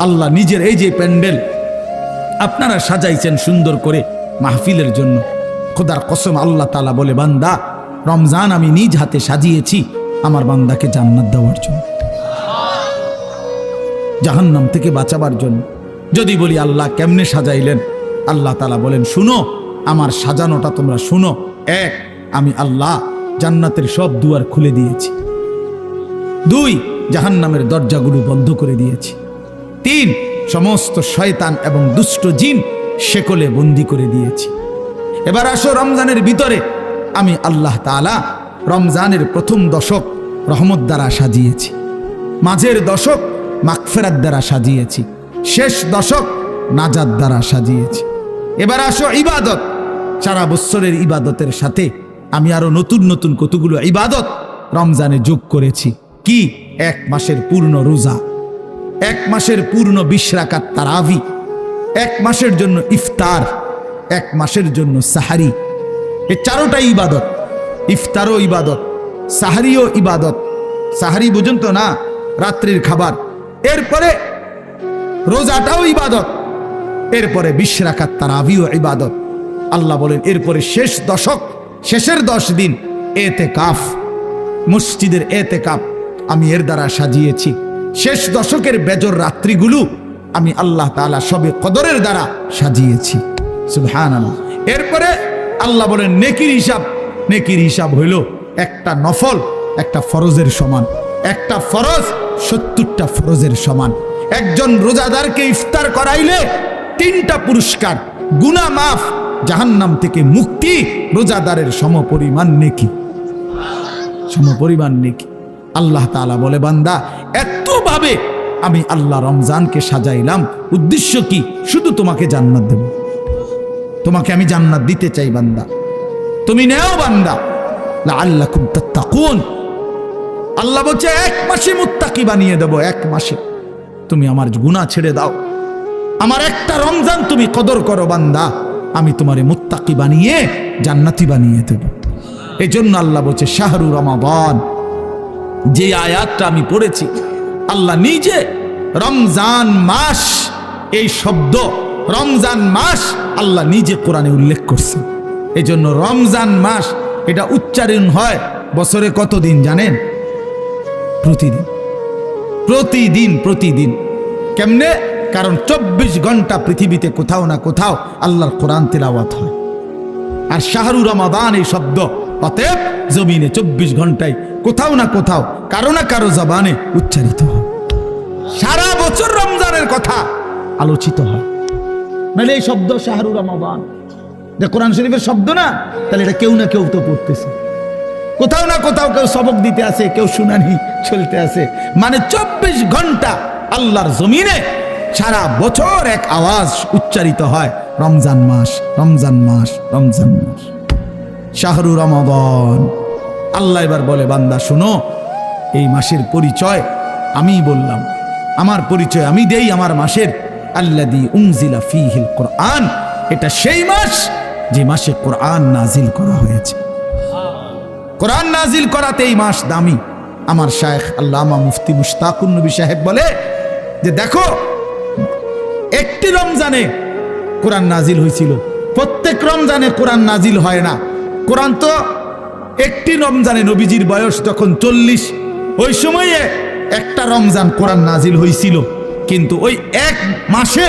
Speaker 1: আল্লাহ নিজের, এই যে প্যান্ডেল আপনারা সাজাইছেন সুন্দর করে মাহফিলের জন্য, খোদার কসম আল্লাহ তাআলা বলে, বান্দা রমজান আমি নিজ হাতে সাজিয়েছি আমার বান্দাকে জান্নাত দেওয়ার জন্য, জাহান্নাম থেকে বাঁচাবার জন্য। যদি বলি আল্লাহ কেমনে সাজাইলেন, আল্লাহ তাআলা বলেন, শুনো আমার সাজানোটা তোমরা শুনো। 1, আমি আল্লাহ জান্নাতের সব দুয়ার খুলে দিয়েছি। 2, জাহান্নামের দরজাগুলো বন্ধ করে দিয়েছি। 3, সমস্ত শয়তান এবং দুষ্ট জিন শেকলে বন্দী করে দিয়েছি। এবার আসো রমজানের ভিতরে, আমি আল্লাহ তাআলা রমজানের প্রথম দশক রহমত দ্বারা সাজিয়েছি, মাঝের দশক মাগফিরাত দ্বারা সাজিয়েছি, শেষ দশক নাজাত দ্বারা সাজিয়েছি। এবার আসো ইবাদত, সারা বছরের ইবাদতের সাথে আমি আরো নতুন নতুন কতগুলো ইবাদত রমজানে যোগ করেছি। কি? 1 মাসের পূর্ণ রোজা, 1 মাসের পূর্ণ 20 রাকাত তারাবি, 1 মাসের জন্য ইফতার, 1 মাসের জন্য সাহারি। এই 4টাই ইবাদত। ইফতারও ইবাদত, সাহারিও ইবাদত। সাহারি বুঝুন তো না, রাত্রির খাবার। এরপরে রোজাটাও ইবাদত, এরপরে 20 রাকাত তারাবিও ইবাদত। আল্লাহ বলেন এরপরে শেষ দশক, শেষের 10 দিন এতেকাফ, মসজিদের এতেকাফ আমি এর দ্বারা সাজিয়েছি। শেষ দশকের বেজর রাত্রিগুলো আমি আল্লাহ তাআলা সবে কদরের দ্বারা সাজিয়েছি। সুবহানাল্লাহ। এরপরে আল্লাহ বলেন নেকির হিসাব, নেকির হিসাব হইল একটা নফল একটা ফরজের সমান, একটা ফরজ 70টা ফরজের সমান। একজন রোজাদারকে ইফতার করাইলে তিনটা পুরস্কার, গুনাহ মাফ, জাহান্নাম থেকে মুক্তি, রোজাদারের সমপরিমাণ নেকি, সমপরিমাণ নেকি। আল্লাহ তাআলা বলে, বান্দা এতভাবে আমি আল্লাহ রমজানকে সাজাইলাম, উদ্দেশ্য কি? শুধু তোমাকে জান্নাত দেব, তোমাকে আমি জান্নাত দিতে চাই বান্দা, তুমি নেও বান্দা, লাআল্লাকুম তাত্তাকুন। আল্লাহ বলছে 1 মাসে মুত্তাকি বানিয়ে দেব, 1 মাসে। তুমি আমার গুনাহ ছেড়ে দাও, আমার একটা রমজান তুমি কদর করো বান্দা, আমি তোমারে মুত্তাকি বানিয়ে জান্নাতি বানিয়ে দেব। এই জন্য আল্লাহ বলছে শাহরু রমাদান, যে আয়াতটা আমি পড়েছি, আল্লাহ নিজে রমজান মাস, এই শব্দ রমজান মাস আল্লাহ নিজে কোরআনে উল্লেখ করছেন। এই জন্য রমজান মাস এটা উচ্চারণ হয় বছরে কতদিন জানেন? প্রতিদিন, প্রতিদিন, প্রতিদিন। কেমনে? কারণ 24 ঘন্টা পৃথিবীতে কোথাও না কোথাও আল্লাহর কোরআন তেলাওয়াত হয়। আর শাহরু রমাদান এই শব্দ অতএব জমিনে 24 ঘন্টায় কোথাও না কোথাও কারো না কারো জবানে উচ্চারিত হয়। সারা বছর রমজানের কথা আলোচিত হয়। মানে এই শব্দ শাহরু রমাদান কোরআন শরীফের শব্দ না, তাহলে এটা কেউ না কেউ তো পড়তেছে, কোথাও না কোথাও কেউ সবক দিতে আছে, কেউ শুনানি চলতে আছে। মানে 24 ঘন্টা আল্লাহর জমিনে সারা বছর এক আওয়াজ উচ্চারিত হয়, রমজান মাস, রমজান মাস, রমজান মাস, শাহরু রমাদান। আল্লাহ এবার বলে, বান্দা শোনো, এই মাসের পরিচয় আমি বললাম, আমার পরিচয় আমি দেই আমার মাসের। আল্লাযী উনজিলা ফীহিল কোরআন, এটা সেই মাস যে মাসে কোরআন নাজিল করা হয়েছে। কোরআন নাজিল করাতে এই মাস দামি। আমার শায়েখ আল্লামা মুফতি মুশতাকুন নবী সাহেব বলে যে দেখো, একটি রমজানে কোরআন নাজিল হয়েছিল, প্রত্যেক রমজানে কোরআন নাজিল হয় না। কোরআন তো একটি রমজানে, নবীজির বয়স যখন 40, ওই সময়ে একটা রমজান কোরআন নাজিল হয়েছিল। কিন্তু ওই এক মাসে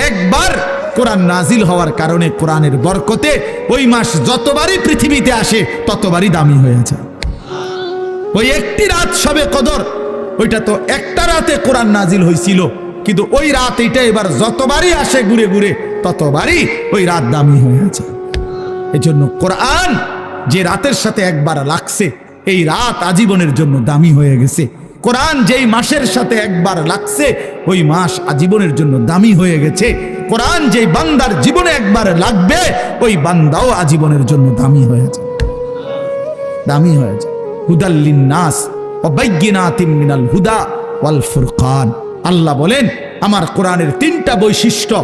Speaker 1: একবার কোরআন নাজিল হওয়ার কারণে কোরআনের বরকতে ওই মাস যতবারই পৃথিবীতে আসে ততবারই দামি হয়ে যায়। ওই একটি রাত শবে কদর, ওইটা তো একটা রাতে কোরআন নাজিল হয়েছিল, কিন্তু ওই রাত এটা এবার যতবারই আসে ঘুরে ঘুরে ততবারই ওই রাত দামি হয়ে যায়। এজন্য কোরআন যে রাতের সাথে একবার লাগছে, এই রাত আজীবনের জন্য দামি হয়ে গেছে। কোরআন যেই মাসের সাথে একবার লাগছে, ওই মাস আজীবনের জন্য দামি হয়ে গেছে। কোরআন যেই বান্দার জীবনে একবার লাগবে, ওই বান্দাও আজীবনের জন্য দামি হয়ে যায়, দামি হয়ে যায়। হুদাল লিন্নাস ওয়া বাইয়িনাতিম মিনাল হুদা ওয়াল ফুরকান। আল্লাহ বলেন আমার কোরআনের 3টা বৈশিষ্ট্য,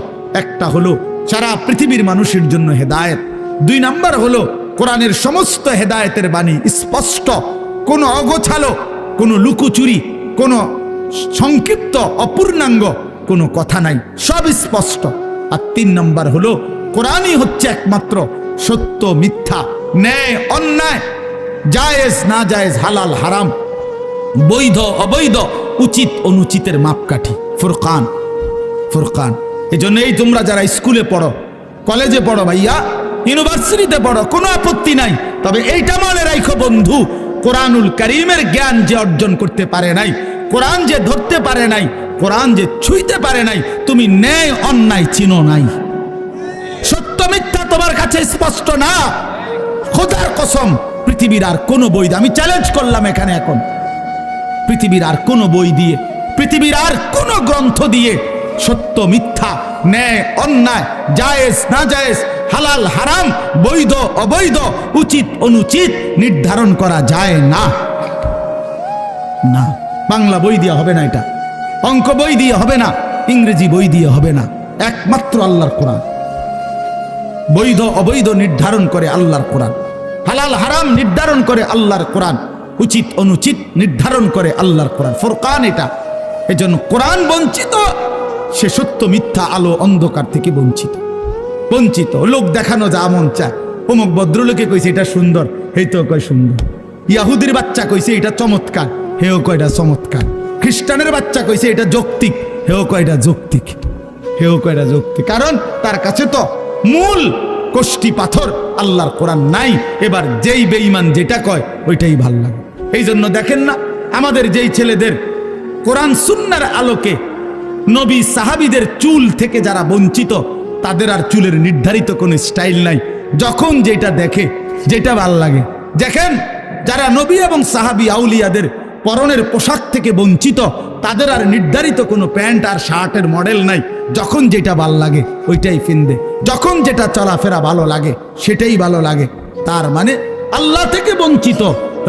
Speaker 1: একটা হলো সারা পৃথিবীর মানুষের জন্য হেদায়েত, 2 নাম্বার হলো কোরআনের সমস্ত হেদায়েতের বাণী স্পষ্ট, কোনো অগোছালো, কোনো লুকোচুরি, কোনো সংক্ষিপ্ত অপূর্ণাঙ্গ কোনো কথা নাই, সব স্পষ্ট। আর 3 নাম্বার হলো কোরআনই হচ্ছে একমাত্র সত্য মিথ্যা, ন্যায় অন্যায়, জায়েজ না জায়েজ, হালাল হারাম, বৈধ অবৈধ, উচিত অনুচিতের মাপকাঠি। ফুরকান, ফুরকান। এজন্য এই তোমরা যারা স্কুলে পড়ো, কলেজে পড়ো ভাইয়া, ইউনিভার্সিটিতে পড়ো, কোনো আপত্তি নাই, তবে এইটা মনে রাখো বন্ধু, কোরআনুল কারীমের জ্ঞান যে অর্জন করতে পারে নাই, কোরআন যে ধরতে পারে নাই, কোরআন যে ছুঁইতে পারে নাই, তুমি ন্যায় অন্যায় চিনো নাই, সত্য মিথ্যা তোমার কাছে স্পষ্ট না। খোদার কসম, পৃথিবীর আর কোনো বই দিয়ে, আমি চ্যালেঞ্জ করলাম এখানে এখন, পৃথিবীর আর কোনো বই দিয়ে, পৃথিবীর আর কোনো গ্রন্থ দিয়ে সত্য মিথ্যা, ন্যায় অন্যায়, জায়েজ না জায়েজ, হালাল হারাম, বৈধ অবৈধ, উচিত অনুচিত নির্ধারণ করা যায় না। না, বাংলা বই দিয়ে হবে না, এটা অঙ্ক বই দিয়ে হবে না, ইংরেজি বই দিয়ে হবে না, একমাত্র আল্লাহর কোরআন। বৈধ অবৈধ নির্ধারণ করে আল্লাহর কোরআন, হালাল হারাম নির্ধারণ করে আল্লাহর কোরআন, উচিত অনুচিত নির্ধারণ করে আল্লাহর কোরআন। ফুরকান এটা। এজন্য কোরআন বঞ্চিত, সে সত্য মিথ্যা, আলো অন্ধকার থেকে বঞ্চিত, বঞ্চিত। লোক দেখানো যা মন চায়, অমুক ভদ্রলোকে কইছে এটা সুন্দর, হেই তো কয় সুন্দর। ইয়াহুদির বাচ্চা কইছে এটা চমৎকার, হেও কয় এটা চমৎকার। খ্রিস্টানের বাচ্চা কইছে এটা যৌক্তিক, হেও কয় এটা যৌক্তিক, হেও কয় এটা যৌক্তিক। কারণ তার কাছে তো মূল কষ্টি পাথর আল্লাহর কোরআন নাই। এবার যেই বেঈমান যেটা কয় ওইটাই ভাল লাগে। এই জন্য দেখেন না, আমাদের যেই ছেলেদের কোরআন সুন্নাহর আলোকে নবী সাহাবীদের চুল থেকে যারা বঞ্চিত, তাদের আর চুলের নির্ধারিত কোনো স্টাইল নাই, যখন যেটা দেখে, যেটা ভাল লাগে। দেখেন, যারা নবী এবং সাহাবী আউলিয়াদের পরনের পোশাক থেকে বঞ্চিত, তাদের আর নির্ধারিত কোনো প্যান্ট আর শার্টের মডেল নাই, যখন যেটা ভাল লাগে ওইটাই কিনবে, যখন যেটা চলাফেরা ভালো লাগে সেটাই ভালো লাগে। তার মানে আল্লাহ থেকে বঞ্চিত,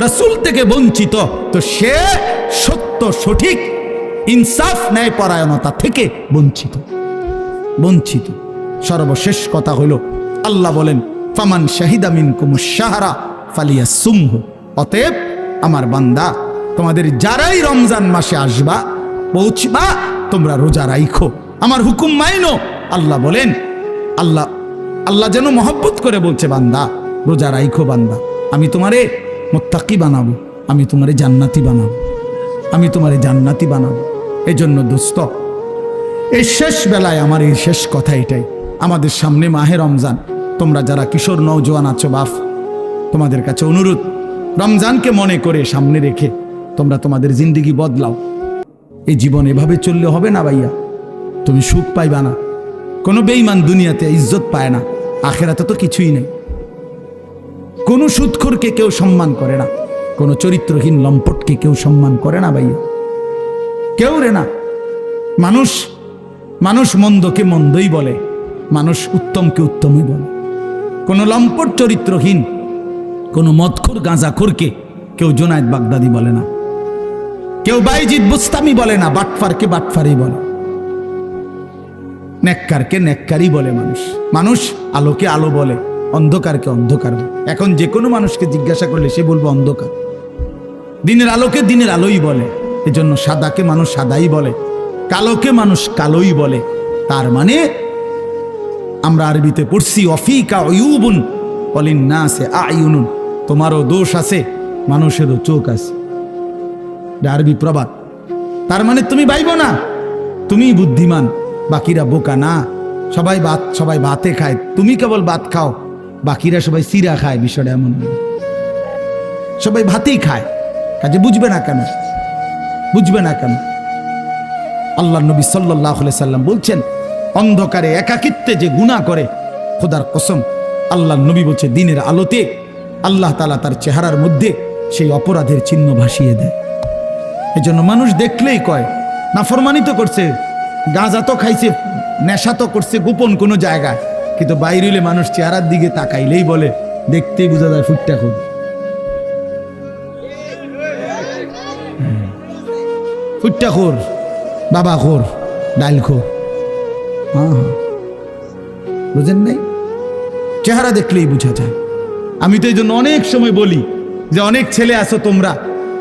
Speaker 1: রাসূল থেকে বঞ্চিত, তো সে সত্য, সঠিক, ইনসাফ, ন্যায় পরায়ণতা থেকে বঞ্চিত। বঞ্চিত। সর্বশেষ কথা হলো, আল্লাহ বলেন, ফামান শাহিদা মিনকুমুশ শাহরা ফালিয়াসুমহু। অতএব আমার বান্দা, তোমাদের যারাই রমজান মাসে আসবা, পৌঁছবা, তোমরা রোজা রাইখো, আমার হুকুম মাইনো। আল্লাহ বলেন, আল্লাহ যেন মহব্বত করে বলছে, বান্দা রোজা রাইখো, বান্দা আমি তোমারে মুত্তাকি বানাবো, আমি তোমারে জান্নাতি বানাবো, আমি তোমারে জান্নাতি বানাবো। এই জন্য দোস্ত, এই শেষ বেলায় আমার এই শেষ কথা এটাই, আমাদের সামনে মাহে রমজান। তোমরা যারা কিশোর নওজোয়ান আছো বাপ, তোমাদের কাছে অনুরোধ, রমজানকে মনে করে সামনে রেখে তোমরা তোমাদের জিন্দেগি বদলাও। এই জীবন এভাবে চললে হবে না ভাইয়া, তুমি সুখ পাইবা না। কোনো বেঈমান দুনিয়াতে ইজ্জত পায় না, আখেরাতে তো কিছুই নেই। কোনো সুদখোরকে কেউ সম্মান করে না, কোনো চরিত্রহীন লম্পটকে কেউ সম্মান করে না ভাইয়া, কেউ রে না। মানুষ মন্দকে মন্দই বলে, মানুষ উত্তমকে উত্তমই বলে। কোনো লম্পট চরিত্রহীন, কোনো মদখোর গাঁজাখোরকে কেউ জোনায়েদ বাগদাদি বলে না, কেউ বাইজিদ বুস্তামি বলে না, বাটফারকে বাটফারই বলে, নেককারকে নেককারই বলে। মানুষ আলোকে আলো বলে, অন্ধকারকে অন্ধকার বলে। এখন যে কোনো মানুষকে জিজ্ঞাসা করলে সে বলবে অন্ধকার। দিনের আলোকে দিনের আলোই বলে, এজন্য সাদাকে মানুষ সাদাই বলে, কালোকে মানুষ কালোই বলে। তার মানে আমরা আরবিতে পড়ছি, অফিকা উয়ুবুন ওয়ালিন্নাসি আয়ুনুন, তোমারও দোষ আছে, মানুষেরও চোখ আছে। আরবি প্রবাদ। তার মানে তুমি ভাইবো না তুমি বুদ্ধিমান, বাকিরা বোকা না। সবাই ভাতে খায়, তুমি কেবল ভাত খাও, বাকিরা সবাই সিরা খায়। বিষয়টা এমন, সবাই ভাতেই খায়, কাজে বুঝবে না কেন? বুঝবে না কেন? আল্লাহ নবী সাল্লাল্লাহু আলাইহি সাল্লাম বলছেন, অন্ধকারে একাকিত্বে যে গুনাহ করে, খোদার কসম, আল্লাহ নবী বলছে, দিনের আলোতে আল্লাহ তাআলা তার চেহারার মধ্যে সেই অপরাধের চিহ্ন ভাসিয়ে দেয়। এজন্য মানুষ দেখলেই কয় নাফরমানি তো করছে, গাঁজা তো খাইছে, নেশা তো করছে গোপন কোনো জায়গায়, কিন্তু বাইরে হইলে মানুষ চেহারার দিকে তাকাইলেই বলে, দেখতেই বোঝা যায় ফুটটা খুব। ফুটটা খোর, বাবা খোর, ডাইল খোর। হ্যাঁ, বুঝেন নাই? চেহারা দেখলেই বোঝা যায়। আমি তো এই জন্য অনেক সময় বলি যে, অনেক ছেলে আছো তোমরা,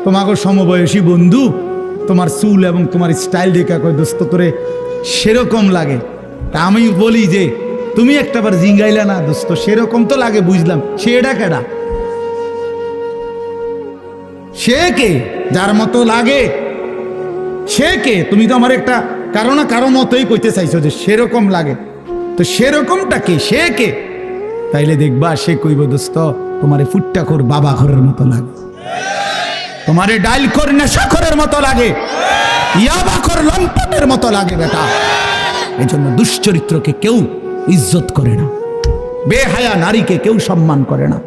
Speaker 1: তোমাকে সমবয়সী বন্ধু, তোমার চুল এবং তোমার স্টাইল দেখা কয়, দোস্ত তোরে সেরকম লাগে। তা আমি বলি যে, তুমি একটাবার জিঙ্গাইলা না দোস্ত, সেরকম তো লাগে, বুঝলাম, সেটা কেডা? সে কে? যার মতো লাগে সে কে? তুমি তো আমার একটা কারো না কারো মতোই কইতে চাইছো যে সেরকম লাগে, তো সেরকমটা কে? সে কে? তাইলে দেখবা সে কইব, দোস্ত তোমারে ফুট্টাখোর বাবাখোরের মতো লাগে, তোমারে ডাইলখোর নেশাখোরের মতো লাগে, ইয়াবাখোর লম্পটের মতো লাগে বেটা। এই জন্য দুশ্চরিত্রকে কেউ ইজ্জত করে না, বেহায়া নারীকে কেউ সম্মান করে না।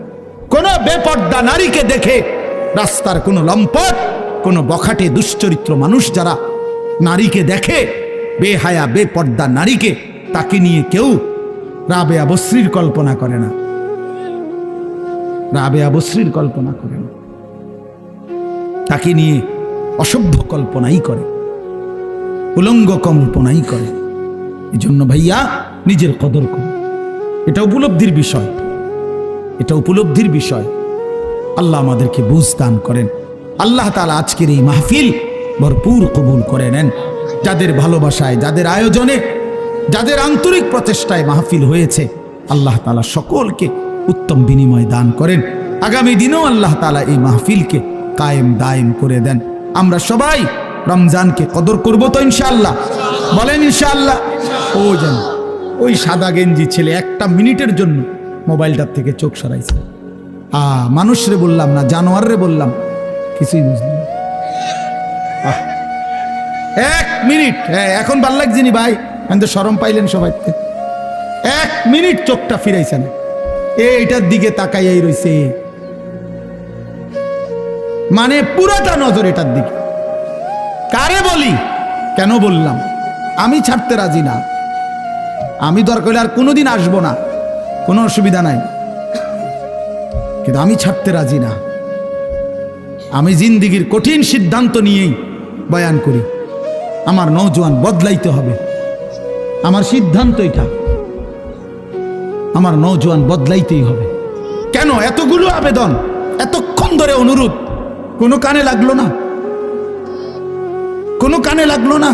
Speaker 1: কোন বেপর্দা নারীকে দেখে রাস্তার কোন লম্পট, কোন বখাটে দুশ্চরিত্র মানুষ যারা নারীকে দেখে, বেহায়া বেপর্দা নারীকে, তাকে নিয়ে কেউ রাবেয়া বসরির কল্পনা করে না, রাবেয়া বসরির কল্পনা করে না, তাকে নিয়ে অসভ্য কল্পনাই করে, উলঙ্গ কল্পনাই করে। এই জন্য ভাইয়া নিজের কদর করো, এটা উপলব্ধির বিষয়, এটা উপলব্ধির বিষয়। আল্লাহ আমাদেরকে বুঝ দান করেন। আল্লাহ তাআলা আজকের এই মাহফিল ভরপুর কবুল করে নেন। যাদের ভালোবাসায়, যাদের আয়োজনে, যাদের আন্তরিক প্রচেষ্টায় মাহফিল হয়েছে, আল্লাহ তাআলা সকলকে উত্তম বিনিময় দান করেন। আগামী দিনেও আল্লাহ তাআলা এই মাহফিলকে কায়েম দায়েম করে দেন। আমরা সবাই রমজানকে কদর করব তো ইনশাআল্লাহ? বলেন ইনশাআল্লাহ। ও জান, ওই সাদা গেঞ্জি ছেলে একটা মিনিটের জন্য মোবাইলটার থেকে চোখ সরাইছে। মানুষরে বললাম না, জানোয়াররে বললাম, কিছুই বুঝলাম। 1 মিনিট, হ্যাঁ এখন ভাল লাগছিনি ভাই, আমি তো শরম পাইলেন সবাই। 1 মিনিট চোখটা ফিরাইছে না, এইটার দিকে তাকাইয়াই রইছে, মানে পুরাটা নজর এটার দিকে। কারে বলি, কেন বললাম? আমি ছাড়তে রাজি না, আমি দরকার হলে আর কোনোদিন আসবো না, কোনো অসুবিধা নাই, কিন্তু আমি ছাড়তে রাজি না। আমি জিন্দিগির কঠিন সিদ্ধান্ত নিয়েই বয়ান করি, আমার নওজোয়ান বদলাইতে হবে, আমার সিদ্ধান্ত এটা, আমার নওজোয়ান বদলাইতেই হবে। কেন এতগুলো আবেদন, এতক্ষণ ধরে অনুরোধ, কোনো কানে লাগলো না, কোনো কানে লাগলো না?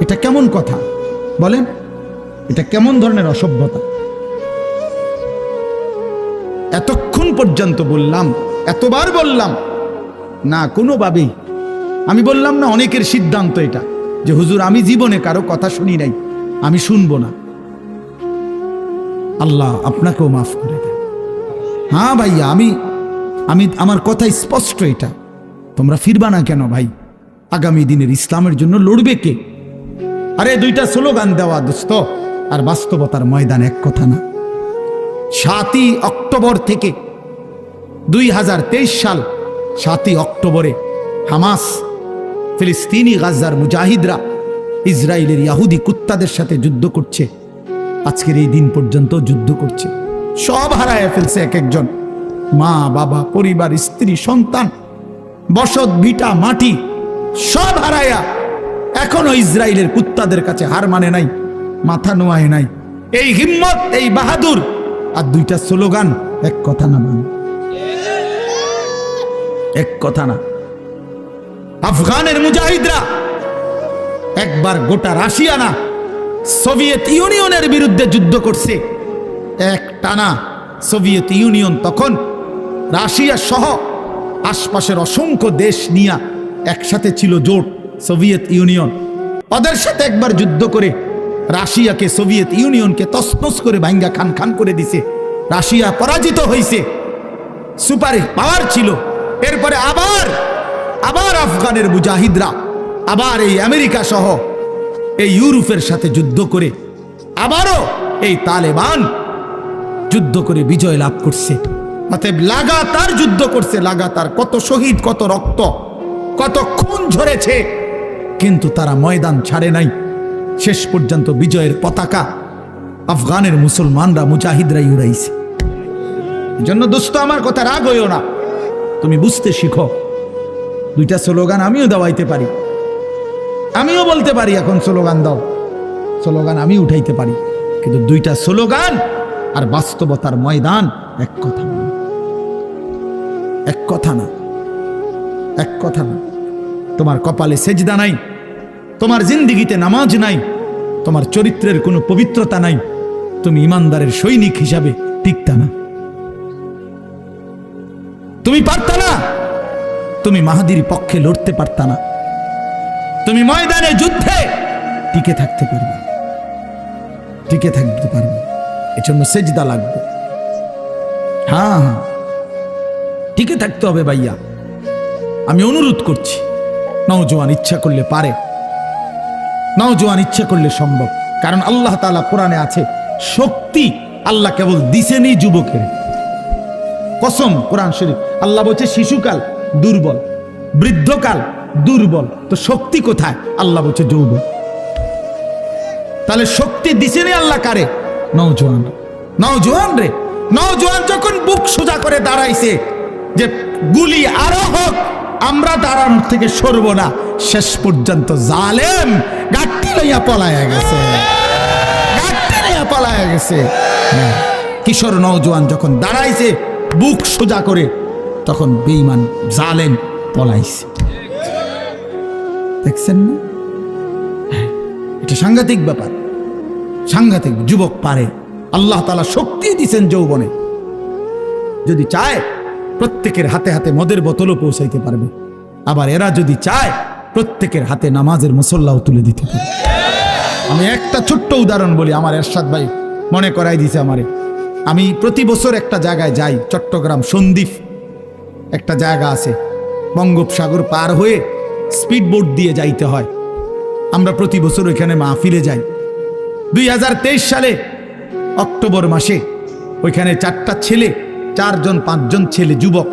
Speaker 1: এটা কেমন কথা বলেন? এটা কেমন ধরনের অসভ্যতা? এতক্ষণ পর্যন্ত বললাম, এতবার বললাম, না কোনোভাবেই। আমি বললাম না অনেকের সিদ্ধান্ত এটা যে হুজুর আমি জীবনে কারো কথা শুনি নাই, আমি শুনবো না। আল্লাহ আপনাকেও মাফ করে দেন। হ্যাঁ ভাইয়া, আমি আমার কথা স্পষ্ট, এটা তোমরা ফিরবা না কেন ভাই? আগামী দিনের ইসলামের জন্য লড়বে কে? আরে দুইটা স্লোগান দেওয়া দোস্ত আর বাস্তবতার ময়দান এক কথা না। 7ই অক্টোবর থেকে 2023 সাল 7ই অক্টোবরে হামাস, ফিলিস্তিনি গাজার মুজাহিদরা ইসরায়েলের ইহুদি কুত্তাদের সাথে যুদ্ধ করছে। আজকের এই দিন পর্যন্ত যুদ্ধ করছে, সব হারায় ফেলছে এক একজন, মা বাবা, পরিবার, স্ত্রী, সন্তান, বসত ভিটা, মাটি সব হারায়া এখনো ইসরায়েলের কুত্তাদের কাছে হার মানে নাই, মাথা নোয়ায় নাই। এই হিম্মত, এই বাহাদুর আর দুইটা স্লোগান এক কথা না, মান এক কথা না। আফগানের মুজাহিদরা একবার গোটা রাশিয়া না সোভিয়েত ইউনিয়নের বিরুদ্ধে যুদ্ধ করছে এক টানা। সোভিয়েত ইউনিয়ন তখন রাশিয়া সহ আশপাশের অসংখ্য দেশ নিয়ে একসাথে ছিল, জোট সোভিয়েত ইউনিয়ন। ওদের সাথে একবার যুদ্ধ করে রাশিয়াকে, সোভিয়েত ইউনিয়নকে তছনছ করে ভাঙ্গা খান খান করে দিছে। রাশিয়া পরাজিত হয়েছে, সুপার পাওয়ার ছিল। এরপরে আবার আফগানের মুজাহিদরা আবার এই আমেরিকা সহ এই ইউরোপের সাথে যুদ্ধ করে আবারও এই তালেবান যুদ্ধ করে বিজয় লাভ করছে। অতএব লাগাতার যুদ্ধ করছে, লাগাতার কত শহীদ, কত রক্ত, কত খুন ঝরেছে, কিন্তু তারা ময়দান ছাড়ে নাই। শেষ পর্যন্ত বিজয়ের পতাকা আফগানের মুসলমানরা, মুজাহিদরাই উড়াইছে। এই জন্য দোস্ত আমার কথা রাগ হইও না, তুমি বুঝতে শিখো। দুইটা স্লোগান আমিও দেওয়াইতে পারি, আমিও বলতে পারি এখন স্লোগান দাও, স্লোগান আমি উঠাইতে পারি, কিন্তু দুইটা স্লোগান আর বাস্তবতার ময়দান এক কথা না, এক কথা না, এক কথা না। তোমার কপালে সেজদা নাই, তোমার জিন্দিগিতে নামাজ নাই, তোমার চরিত্রের কোনো পবিত্রতা নাই, তুমি ইমানদারের সৈনিক হিসাবে টিকতা না, তুমি পারতা না, তুমি মাহাদির পক্ষে লড়তে পারতা না, তুমি ময়দানে যুদ্ধে টিকে থাকতে পারবে, টিকে থাকতে পারবে। এজন্য সেজদা লাগবে। হ্যাঁ হ্যাঁ, টিকে থাকতে হবে ভাইয়া। আমি অনুরোধ করছি, নওজোয়ান ইচ্ছা করলে পারে, নওজোয়ান ইচ্ছা করলে সম্ভব। কারণ আল্লাহ তাআলা কোরআনে আছে, শক্তি আল্লাহ কেবল দিছেনি যুবকের। কসম, কোরআন শরীফ আল্লাহ বলছে শিশুকাল দুর্বল, বৃদ্ধকাল দুর্বল, তো শক্তি কোথায়? আল্লাহ বলছে যৌবন। তাহলে শক্তি দিছেনি আল্লাহ কারে? নওজোয়ান, নওজোয়ান রে। নওজোয়ান যখন বুক সোজা করে দাঁড়াইছে যে গুলি আরো হোক, আমরা দাঁড়ানোর থেকে সরব না, শেষ পর্যন্ত জালেম গাট্টি লইয়া পলায়া গেছে, গাট্টি লইয়া পলায়া গেছে। কিশোর নওজোয়ান যখন দাঁড়াইছে বুক সোজা করে, তখন বেঈমান জালেম পলাইছে। দেখছেন না? এটা সাংঘাতিক ব্যাপার, সাংঘাতিক। যুবক পারে, আল্লাহ তাআলা শক্তি দিয়েছেন যৌবনে। যদি চায় প্রত্যেকের হাতে হাতে মদের বোতলও পৌঁছাইতে পারবে, আবার এরা যদি চায় প্রত্যেকের হাতে নামাজের মুসল্লাও তুলে দিতে পারবে। আমি একটা ছোট্ট উদাহরণ বলি, আমার এরশাদ ভাই মনে করাই দিয়েছে আমারে। আমি প্রতি বছর একটা জায়গায় যাই, চট্টগ্রাম সন্দ্বীপ একটা জায়গা আছে, বঙ্গোপসাগর পার হয়ে স্পিডবোট দিয়ে যাইতে হয়। আমরা প্রতি বছর ওইখানে মাহফিলে যাই। 2023 সালে অক্টোবর মাসে ওইখানে 4টা ছেলে, 4-5 ছেলে, যুবক,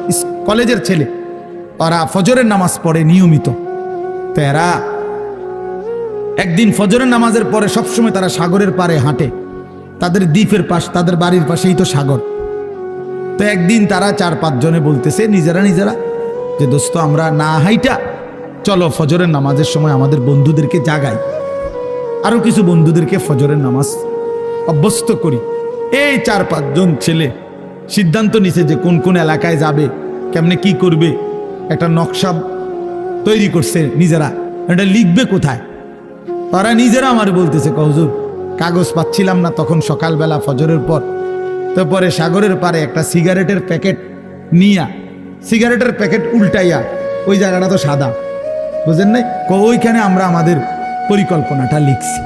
Speaker 1: কলেজের ছেলে, ওরা ফজরের নামাজ পড়ে নিয়মিত। তো এরা একদিন ফজরের নামাজের পরে সবসময় তারা সাগরের পাড়ে হাঁটে, তাদের দ্বীপের পাশ, তাদের বাড়ির পাশেই তো সাগর। তো একদিন তারা 4-5 জনে বলতেছে নিজেরা যে দোস্ত আমরা না হাইটা চলো ফজরের নামাজের সময় আমাদের বন্ধুদেরকে জাগাই, আরো কিছু বন্ধুদেরকে ফজরের নামাজ অভ্যস্ত করি। এই 4-5 জন ছেলে সিদ্ধান্ত নিছে যে কোন কোন এলাকায় যাবে, কেমনে কি করবে, একটা নকশা তৈরি করছে নিজেরা, এটা লিখবে কোথায়। তারা নিজেরা আমার বলতেছে হুজুর কাগজ পাচ্ছিলাম না তখন সকালবেলা ফজরের পর, তারপরে সাগরের পারে একটা সিগারেটের প্যাকেট নিয়া, সিগারেটের প্যাকেট উল্টাইয়া, ওই জায়গাটা তো সাদা, বুঝেন নাই, ওইখানে আমরা আমাদের পরিকল্পনাটা লিখছি।